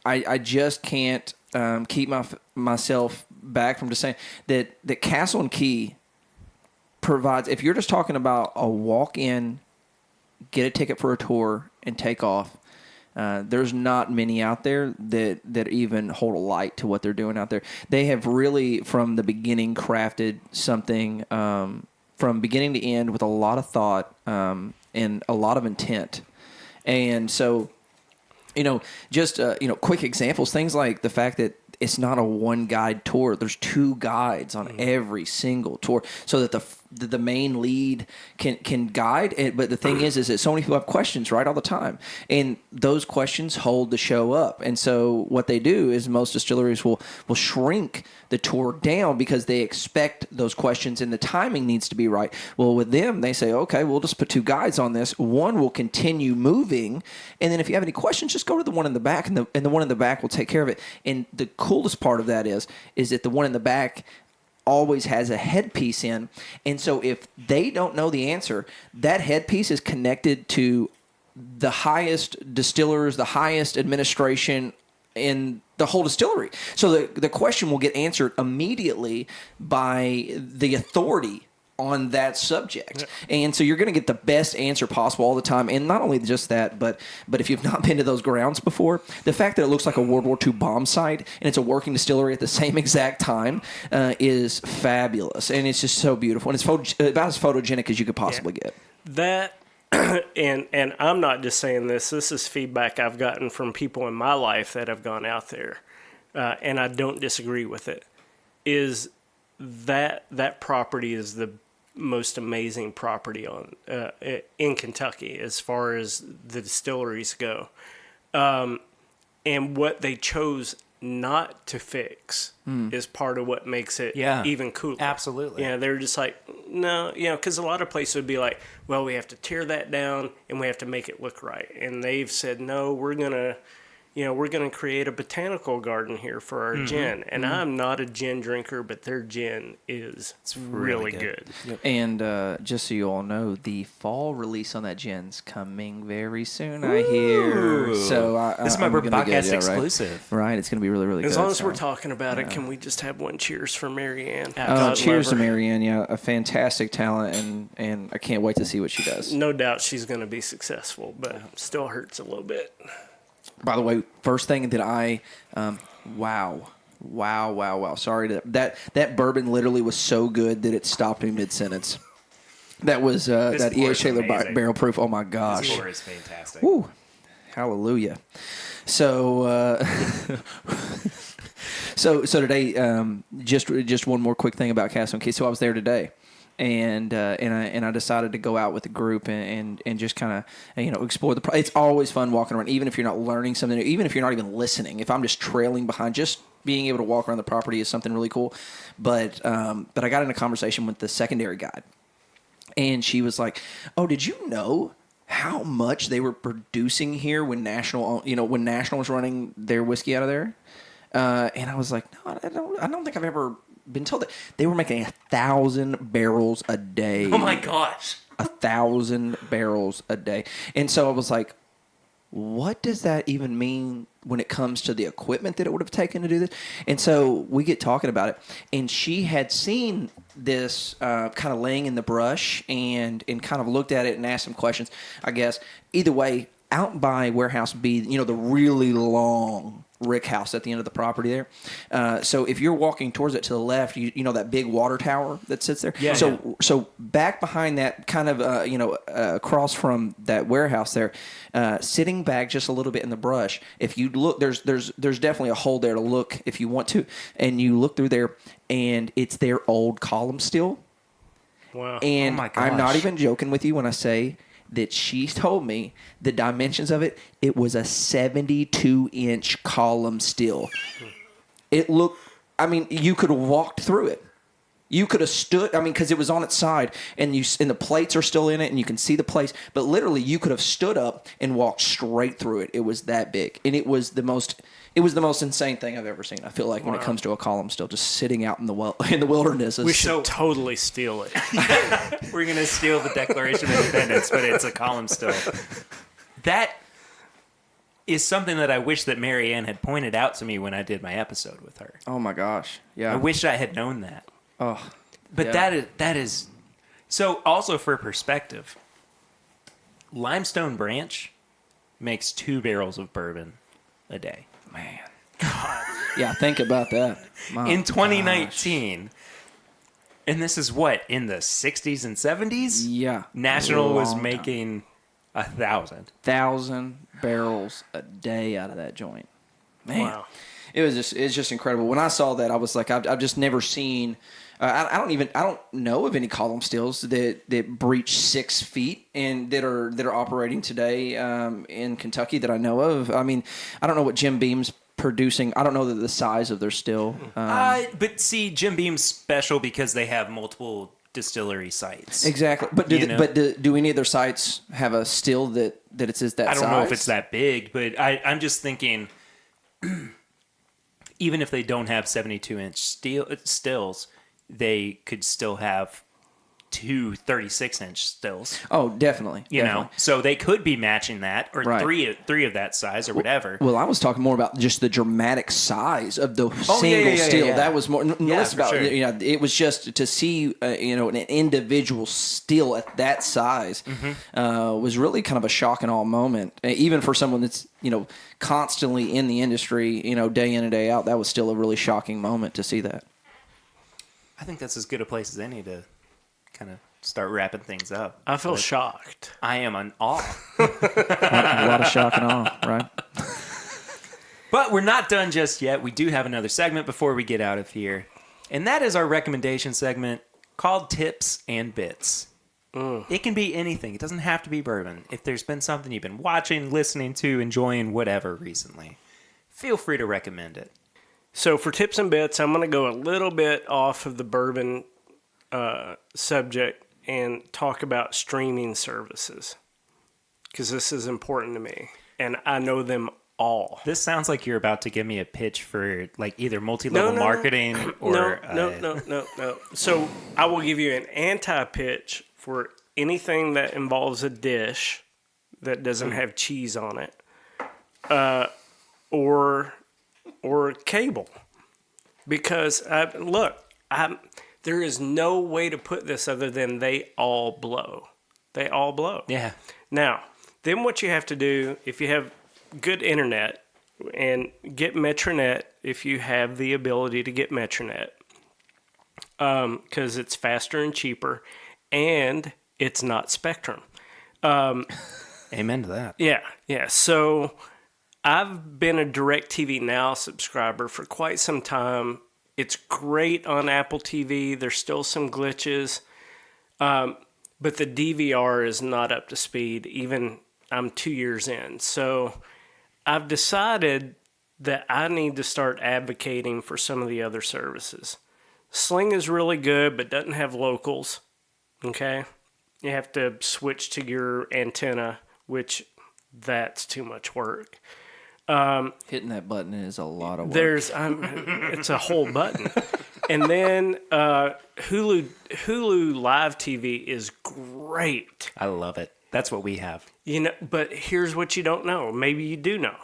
I just can't keep myself back from just saying that Castle and Key provides. If you're just talking about a walk-in, get a ticket for a tour, and take off. There's not many out there that even hold a light to what they're doing out there. They have really, from the beginning, crafted something from beginning to end with a lot of thought and a lot of intent. And so, just quick examples, things like the fact that it's not a one guide tour. There's 2 guides on every single tour, so that the main lead can guide it. But the thing is that so many people have questions right all the time, and those questions hold the show up. And so what they do is most distilleries will shrink the tour down because they expect those questions, and the timing needs to be right. Well, with them, they say, okay, we'll just put 2 guides on this. One will continue moving, and then if you have any questions, just go to the one in the back, and the one in the back will take care of it. And the coolest part of that is that the one in the back always has a headpiece in, and so if they don't know the answer, that headpiece is connected to the highest distillers, the highest administration in the whole distillery. So the question will get answered immediately by the authority on that subject. Yeah. And so you're going to get the best answer possible all the time. And not only just that, but if you've not been to those grounds before, the fact that it looks like a World War II bomb site and it's a working distillery at the same exact time is fabulous. And it's just so beautiful. And it's about as photogenic as you could possibly get. That, and I'm not just saying this. This is feedback I've gotten from people in my life that have gone out there. and I don't disagree with it, is that property is the most amazing property on in Kentucky as far as the distilleries go. And what they chose not to fix is part of what makes it even cooler. Absolutely. Yeah, they're just like, no, because a lot of places would be like, well, we have to tear that down and we have to make it look right. And they've said, no, we're gonna create a botanical garden here for our gin. And I'm not a gin drinker, but their gin is really good. Yep. And just so you all know, the fall release on that gin's coming very soon, I hear. So this is my podcast exclusive. Right, it's going to be really, really good. As long as we're talking about it, can we just have one cheers for Marianne? Cheers to Marianne, a fantastic talent, and I can't wait to see what she does. No doubt she's going to be successful, but still hurts a little bit. By the way, first thing that I, wow. Sorry, that bourbon literally was so good that it stopped me mid-sentence. That was that E.A. Shaler barrel proof. Oh my gosh, This pour is fantastic. Woo, hallelujah. So, so today, just one more quick thing about Castle and Key. So I was there today. And I decided to go out with the group and just kind of explore the. It's always fun walking around, even if you're not learning something, even if you're not even listening. If I'm just trailing behind, just being able to walk around the property is something really cool. But I got in a conversation with the secondary guide, and she was like, "Oh, did you know how much they were producing here when National was running their whiskey out of there?" And I was like, "No, I don't think I've ever been told that they were making 1,000 barrels a day." Oh my gosh. 1,000 barrels a day. And so I was like, what does that even mean when it comes to the equipment that it would have taken to do this? And so we get talking about it, and she had seen this kind of laying in the brush and kind of looked at it and asked some questions, I guess. Either way, out by Warehouse B, the really long rick house at the end of the property there. So if you're walking towards it to the left, you know that big water tower that sits there. Yeah. So back behind that, kind of across from that warehouse there, sitting back just a little bit in the brush. If you look, there's definitely a hole there to look if you want to, and you look through there, and it's their old column still. Wow. And Oh my gosh. I'm not even joking with you when I say that she told me the dimensions of it. It was a 72-inch column still. It looked, you could have walked through it. You could have stood, because it was on its side, and the plates are still in it, and you can see the plates. But literally, you could have stood up and walked straight through it. It was that big, and it was the most insane thing I've ever seen. I feel like when it comes to a column still, just sitting out in the wilderness. We should totally steal it. We're going to steal the Declaration of Independence, but it's a column still. That is something that I wish that Marianne had pointed out to me when I did my episode with her. Oh my gosh! Yeah, I wish I had known that. Oh, But yeah. that is so. Also for perspective, Limestone Branch makes 2 barrels of bourbon a day. Man, God. Yeah, think about that. My In 2019, and this is what, in the 60s and 70s? Yeah, National was long time. making 1,000. 1,000 barrels a day out of that joint. Man, Wow. it's just incredible. When I saw that, I was like, I've just never seen. I don't know of any column stills that breach 6 feet and that are operating today in Kentucky that I know of. I don't know what Jim Beam's producing. I don't know the size of their still. But see, Jim Beam's special because they have multiple distillery sites. Exactly, but do any of their sites have a still that it's that size? I don't know if it's that big, but I'm just thinking, even if they don't have 72-inch stills, they could still have 2 36-inch stills. Oh, definitely. You know, so they could be matching that, or Right. three of that size, or whatever. Well, I was talking more about just the dramatic size of the yeah, single yeah, still. yeah. That was more. Less for about sure. it was just to see an individual still at that size was really kind of a shock and awe moment, even for someone that's constantly in the industry, day in and day out. That was still a really shocking moment to see that. I think that's as good a place as any to kind of start wrapping things up. I feel shocked. I am in awe. A lot of shock and awe, right? But we're not done just yet. We do have another segment before we get out of here. And that is our recommendation segment called Tips and Bits. It can be anything. It doesn't have to be bourbon. If there's been something you've been watching, listening to, enjoying, whatever recently, feel free to recommend it. So for tips and bits, I'm going to go a little bit off of the bourbon subject and talk about streaming services, because this is important to me, and I know them all. This sounds like you're about to give me a pitch for like either multi-level marketing or... No. So I will give you an anti-pitch for anything that involves a dish that doesn't have cheese on it, or cable. Because, there is no way to put this other than they all blow. They all blow. Yeah. Now, then what you have to do, if you have good internet, and get Metronet if you have the ability to get Metronet, because it's faster and cheaper, and it's not Spectrum. Amen to that. Yeah. So I've been a DirecTV Now subscriber for quite some time. It's great on Apple TV. There's still some glitches, but the DVR is not up to speed. Even I'm 2 years in. So I've decided that I need to start advocating for some of the other services. Sling is really good, but doesn't have locals. Okay? You have to switch to your antenna, which that's too much work. Hitting that button is a lot of work. It's a whole button. And then Hulu Live TV is great. I love it. That's what we have. But here's what you don't know. Maybe you do know.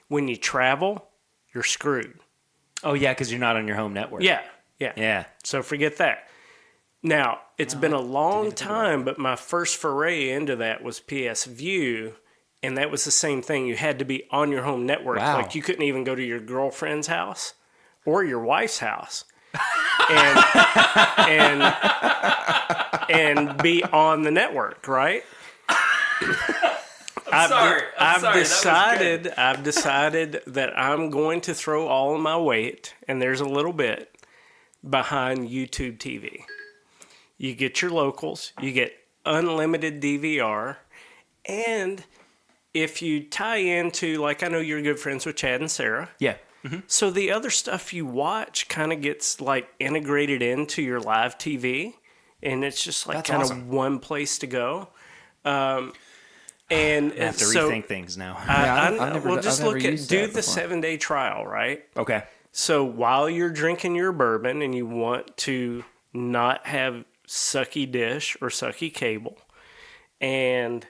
When you travel, you're screwed. Oh, yeah, because you're not on your home network. Yeah. So forget that. Now, it's been a long time, but my first foray into that was PS View, and that was the same thing. You had to be on your home network. Wow. Like, you couldn't even go to your girlfriend's house or your wife's house and be on the network, right? I've decided that I'm going to throw all of my weight, and there's a little bit, behind YouTube TV. You get your locals, you get unlimited DVR, and if you tie into, like, I know you're good friends with Chad and Sarah. Yeah. Mm-hmm. So the other stuff you watch kind of gets, like, integrated into your live TV, and it's just, like, kind of one place to go. And I have to rethink things now. Do the 7-day trial, right? Okay. So while you're drinking your bourbon and you want to not have sucky dish or sucky cable, and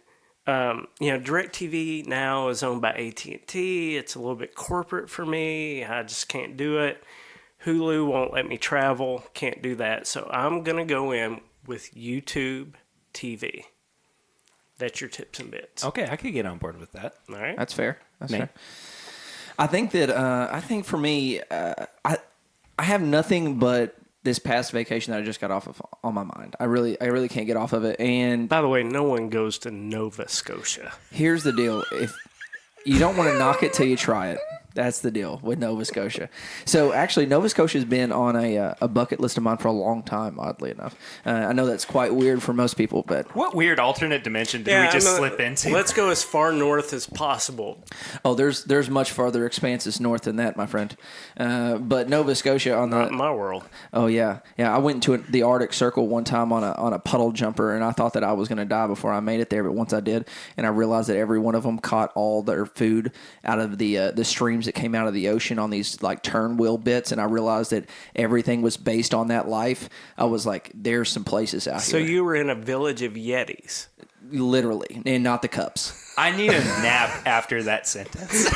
DirecTV now is owned by AT&T. It's a little bit corporate for me. I just can't do it. Hulu won't let me travel. Can't do that. So I'm gonna go in with YouTube TV. That's your tips and bits. Okay, I could get on board with that. All right. That's fair. That's fair. I think for me, I have nothing but this past vacation that I just got off of on my mind. I really can't get off of it. And by the way, no one goes to Nova Scotia. Here's the deal: if you don't want to knock it till you try it. That's the deal with Nova Scotia. So actually, Nova Scotia has been on a bucket list of mine for a long time, oddly enough. I know that's quite weird for most people, but... What weird alternate dimension did we just slip into? Let's go as far north as possible. Oh, there's much farther expanses north than that, my friend. But Nova Scotia on Not in my world. Oh, yeah. Yeah, I went into the Arctic Circle one time on a puddle jumper, and I thought that I was going to die before I made it there, but once I did, and I realized that every one of them caught all their food out of the streams that came out of the ocean on these like turn wheel bits, and I realized that everything was based on that life. I was like, there's some places out here. So you were in a village of Yetis. Literally, and not the cups. I need a nap after that sentence.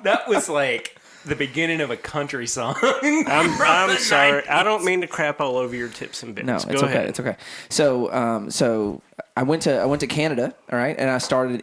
That was like the beginning of a country song. I'm sorry. I don't mean to crap all over your tips and bits. No, Go ahead. Okay. It's okay. So I went to Canada, all right, and I started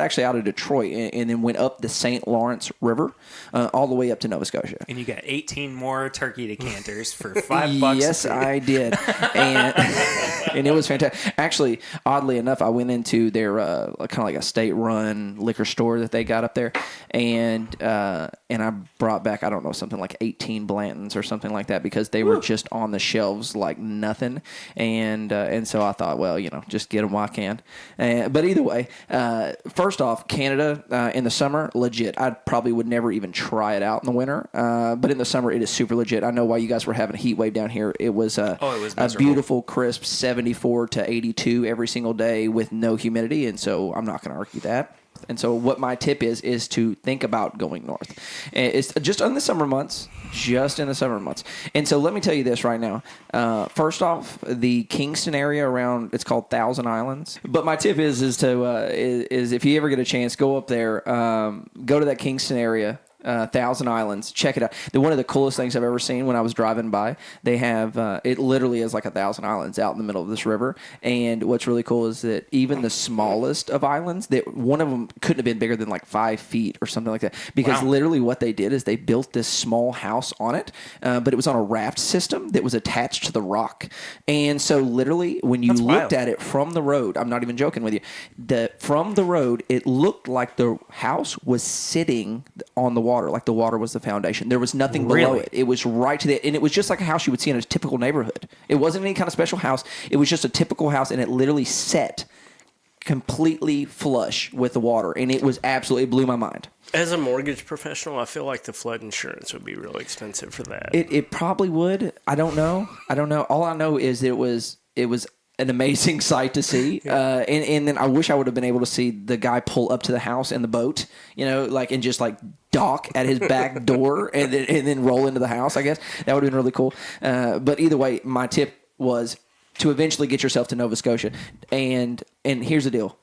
actually out of Detroit, and then went up the St. Lawrence River, all the way up to Nova Scotia. And you got 18 more turkey decanters for $5. Yes, I did, and it was fantastic. Actually, oddly enough, I went into their kind of like a state-run liquor store that they got up there, and I brought back, I don't know, something like 18 Blantons or something like that, because they were just on the shelves like nothing, and so I thought, well, just get them while I can. But either way, first off, Canada in the summer, legit. I probably would never even try it out in the winter, but in the summer, it is super legit. I know why you guys were having a heat wave down here. It was a beautiful, crisp 74 to 82 every single day with no humidity, and so I'm not going to argue that. And so what my tip is to think about going north. It's just in the summer months. And so let me tell you this right now. First off, the Kingston area around, it's called Thousand Islands. But my tip is if you ever get a chance, go up there, go to that Kingston area. Thousand Islands, check it out. One of the coolest things I've ever seen when I was driving by, they have it literally is like 1,000 islands out in the middle of this river. And what's really cool is that even the smallest of islands, that one of them couldn't have been bigger than like 5 feet or something like that, because literally what they did is they built this small house on it, but it was on a raft system that was attached to the rock. And so literally when you looked at it from the road, I'm not even joking with you, from the road, it looked like the house was sitting on the water, like the water was the foundation. There was nothing below it. It was right to the, and it was just like a house you would see in a typical neighborhood. It wasn't any kind of special house. It was just a typical house, and it literally set completely flush with the water, and it was absolutely, it blew my mind. As a mortgage professional, I feel like the flood insurance would be really expensive for that. It probably would. I don't know. All I know is that it was an amazing sight to see. And then I wish I would have been able to see the guy pull up to the house in the boat, and just like dock at his back door and then roll into the house, I guess. That would have been really cool. But either way, my tip was to eventually get yourself to Nova Scotia. And here's the deal.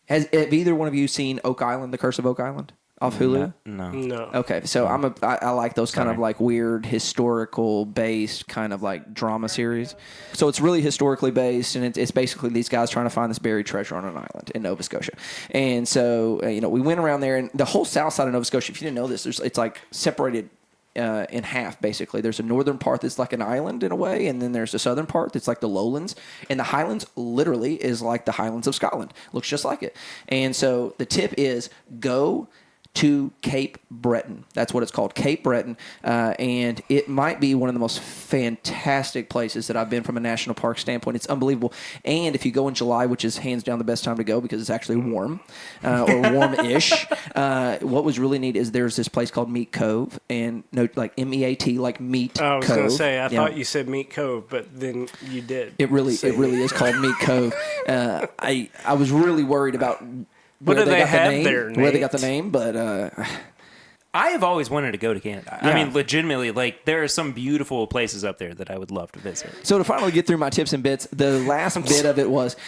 Have either one of you seen Oak Island, The Curse of Oak Island? Off Hulu? No. Okay, so I like those kind of like weird historical based kind of like drama series. So it's really historically based, and it's basically these guys trying to find this buried treasure on an island in Nova Scotia. And so we went around there, and the whole south side of Nova Scotia, if you didn't know this, it's like separated in half, basically. There's a northern part that's like an island in a way, and then there's the southern part that's like the lowlands. And the Highlands literally is like the Highlands of Scotland. Looks just like it. And so the tip is go to Cape Breton. That's what it's called, Cape Breton. And it might be one of the most fantastic places that I've been from a national park standpoint. It's unbelievable. And if you go in July, which is hands down the best time to go because it's actually warm, or warm-ish, what was really neat is there's this place called Meat Cove, and like MEAT, like Meat Cove. I was going to say, I thought you said Meat Cove, but then you did. It really is called Meat Cove. I was really worried about where they got the name, but I have always wanted to go to Canada. Yeah. I mean, legitimately, like there are some beautiful places up there that I would love to visit. So to finally get through my tips and bits, the last bit of it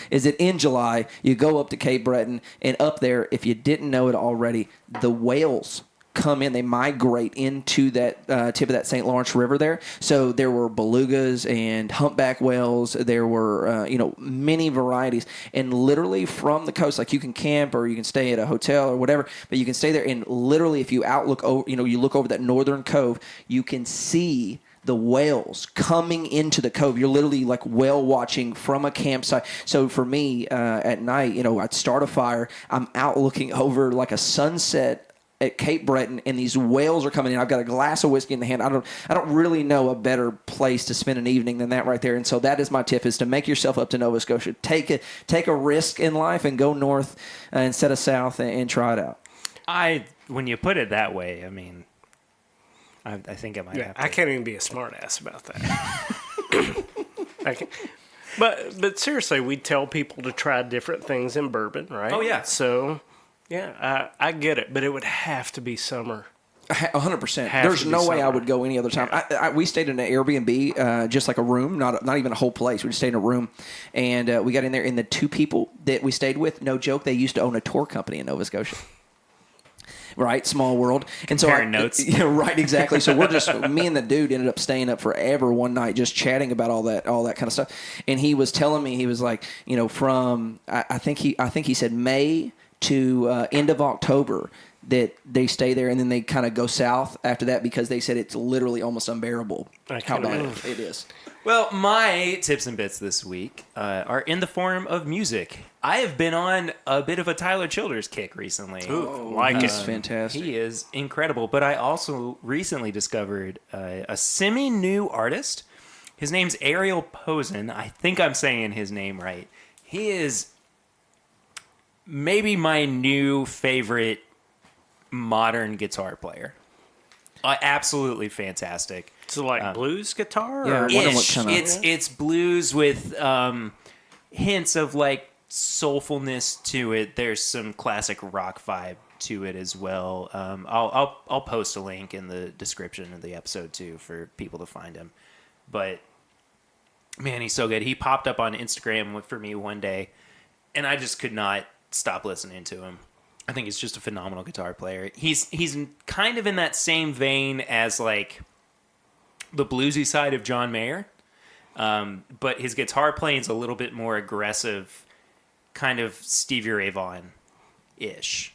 is that in July you go up to Cape Breton, and up there, if you didn't know it already, the whales come in, they migrate into that tip of that St. Lawrence River there. So there were belugas and humpback whales. There were, many varieties. And literally from the coast, like you can camp or you can stay at a hotel or whatever, but you can stay there. And literally if you you look over that northern cove, you can see the whales coming into the cove. You're literally like whale watching from a campsite. So for me, at night, I'd start a fire. I'm out looking over like a sunset at Cape Breton, and these whales are coming in. I've got a glass of whiskey in the hand. I don't really know a better place to spend an evening than that right there. And so that is my tip: is to make yourself up to Nova Scotia. Take a risk in life and go north instead of south and try it out. When you put it that way, I mean, I think I might have to. I can't even be a smart ass about that. I can't. But seriously, we tell people to try different things in bourbon, right? Oh yeah. So. Yeah, I get it, but it would have to be summer. 100%. There's no way I would go any other time. We stayed in an Airbnb, just like a room, not even a whole place. We just stayed in a room, and we got in there, and the two people that we stayed with, no joke, they used to own a tour company in Nova Scotia. right? Small world. And so Comparing notes. Yeah, right, exactly. So we're just me and the dude ended up staying up forever one night just chatting about all that kind of stuff. And he was telling me, he was like, from I think he said May to end of October that they stay there, and then they kind of go south after that because they said it's literally almost unbearable how bad it is. Well, my tips and bits this week are in the form of music. I have been on a bit of a Tyler Childers kick recently. Ooh, He's fantastic. He is incredible. But I also recently discovered a semi-new artist. His name's Ariel Posen. I think I'm saying his name right. He is maybe my new favorite modern guitar player. Absolutely fantastic. So like blues guitar? Yeah, Or? I wonder what kind of... It's blues with hints of like soulfulness to it. There's some classic rock vibe to it as well. I'll post a link in the description of the episode too for people to find him. But man, he's so good. He popped up on Instagram for me one day, and I just could not stop listening to him. I think he's just a phenomenal guitar player. He's kind of in that same vein as like the bluesy side of John Mayer, but his guitar playing is a little bit more aggressive, kind of Stevie Ray Vaughan-ish,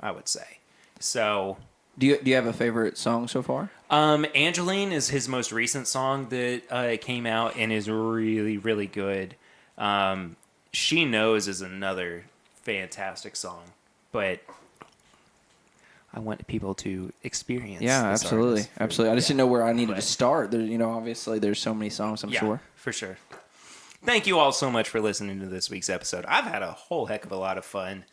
I would say. So, Do you have a favorite song so far? Angeline is his most recent song that came out and is really, really good. She Knows is another fantastic song, but I want people to experience. Yeah, this absolutely, artist. absolutely. I just didn't know where I needed to start. There, obviously, there's so many songs. I'm sure. For sure. Thank you all so much for listening to this week's episode. I've had a whole heck of a lot of fun.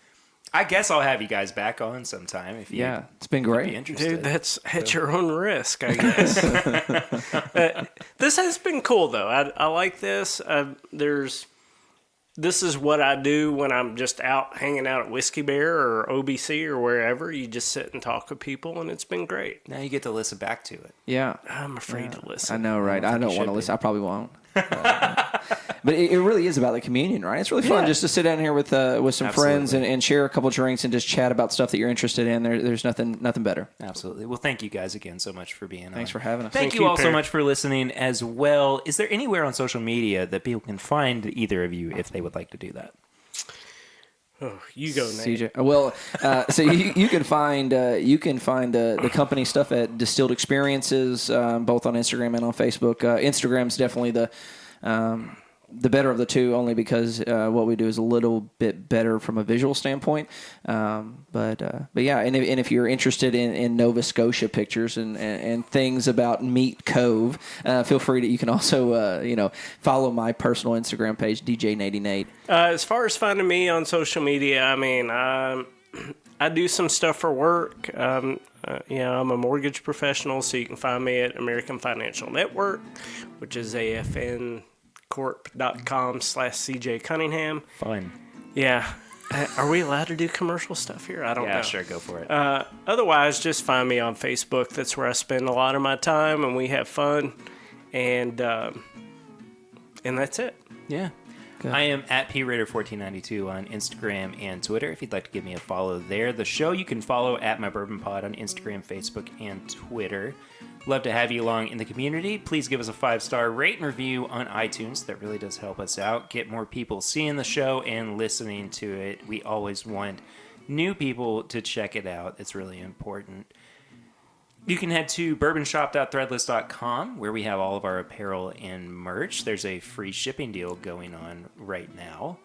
I guess I'll have you guys back on sometime if you. Yeah, it's been great. Be interested. Dude, that's at your own risk, I guess. This has been cool, though. I like this. This is what I do when I'm just out hanging out at Whiskey Bear or OBC or wherever. You just sit and talk with people, and it's been great. Now you get to listen back to it. Yeah, I'm afraid to listen. I know, right? I don't want to be. listen. I probably won't. But it really is about the communion, right? It's really fun just to sit down here with some friends and share a couple drinks and just chat about stuff that you're interested in. There's nothing better. Absolutely. Well, thank you guys again so much for being on. Thanks for having us. Thank you all so much for listening as well. Is there anywhere on social media that people can find either of you if they would like to do that? Oh, you go, Nate. CJ. Well, so you can find the company stuff at Distilled Experiences, both on Instagram and on Facebook. Instagram's definitely the better of the two, only because what we do is a little bit better from a visual standpoint. But yeah, and if you're interested in Nova Scotia pictures and things about Meat Cove, feel free to. You can also follow my personal Instagram page, DJ Natey Nate. As far as finding me on social media, I mean, I do some stuff for work. I'm a mortgage professional, so you can find me at American Financial Network, which is afncorp.com/CJ Cunningham. Fun. Yeah. Are we allowed to do commercial stuff here? I don't know. Yeah, sure, go for it. Otherwise, just find me on Facebook. That's where I spend a lot of my time, and we have fun. And that's it. Yeah. I am at PRaider1492 on Instagram and Twitter if you'd like to give me a follow there. The show you can follow at My Bourbon Pod on Instagram, Facebook, and Twitter. Love to have you along in the community. Please give us a 5-star rate and review on iTunes. That really does help us out. Get more people seeing the show and listening to it. We always want new people to check it out. It's really important. You can head to bourbonshop.threadless.com where we have all of our apparel and merch. There's a free shipping deal going on right now.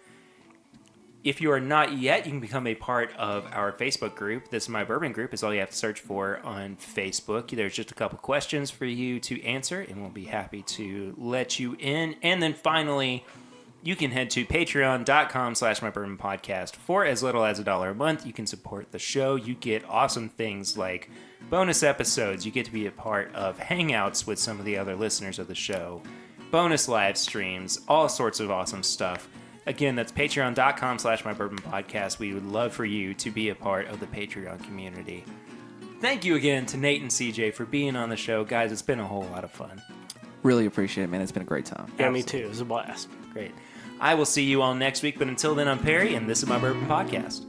If you are not yet, you can become a part of our Facebook group. This is My Bourbon Group is all you have to search for on Facebook. There's just a couple questions for you to answer, and we'll be happy to let you in. And then finally, you can head to patreon.com/mybourbonpodcast. For as little as $1 a month, you can support the show. You get awesome things like bonus episodes. You get to be a part of hangouts with some of the other listeners of the show, bonus live streams, all sorts of awesome stuff. Again, that's patreon.com/mybourbonpodcast. We would love for you to be a part of the Patreon community. Thank you again to Nate and CJ for being on the show. Guys, it's been a whole lot of fun. Really appreciate it, man. It's been a great time. Yeah, me too. It was a blast. Great. I will see you all next week, but until then, I'm Perry, and this is My Bourbon Podcast.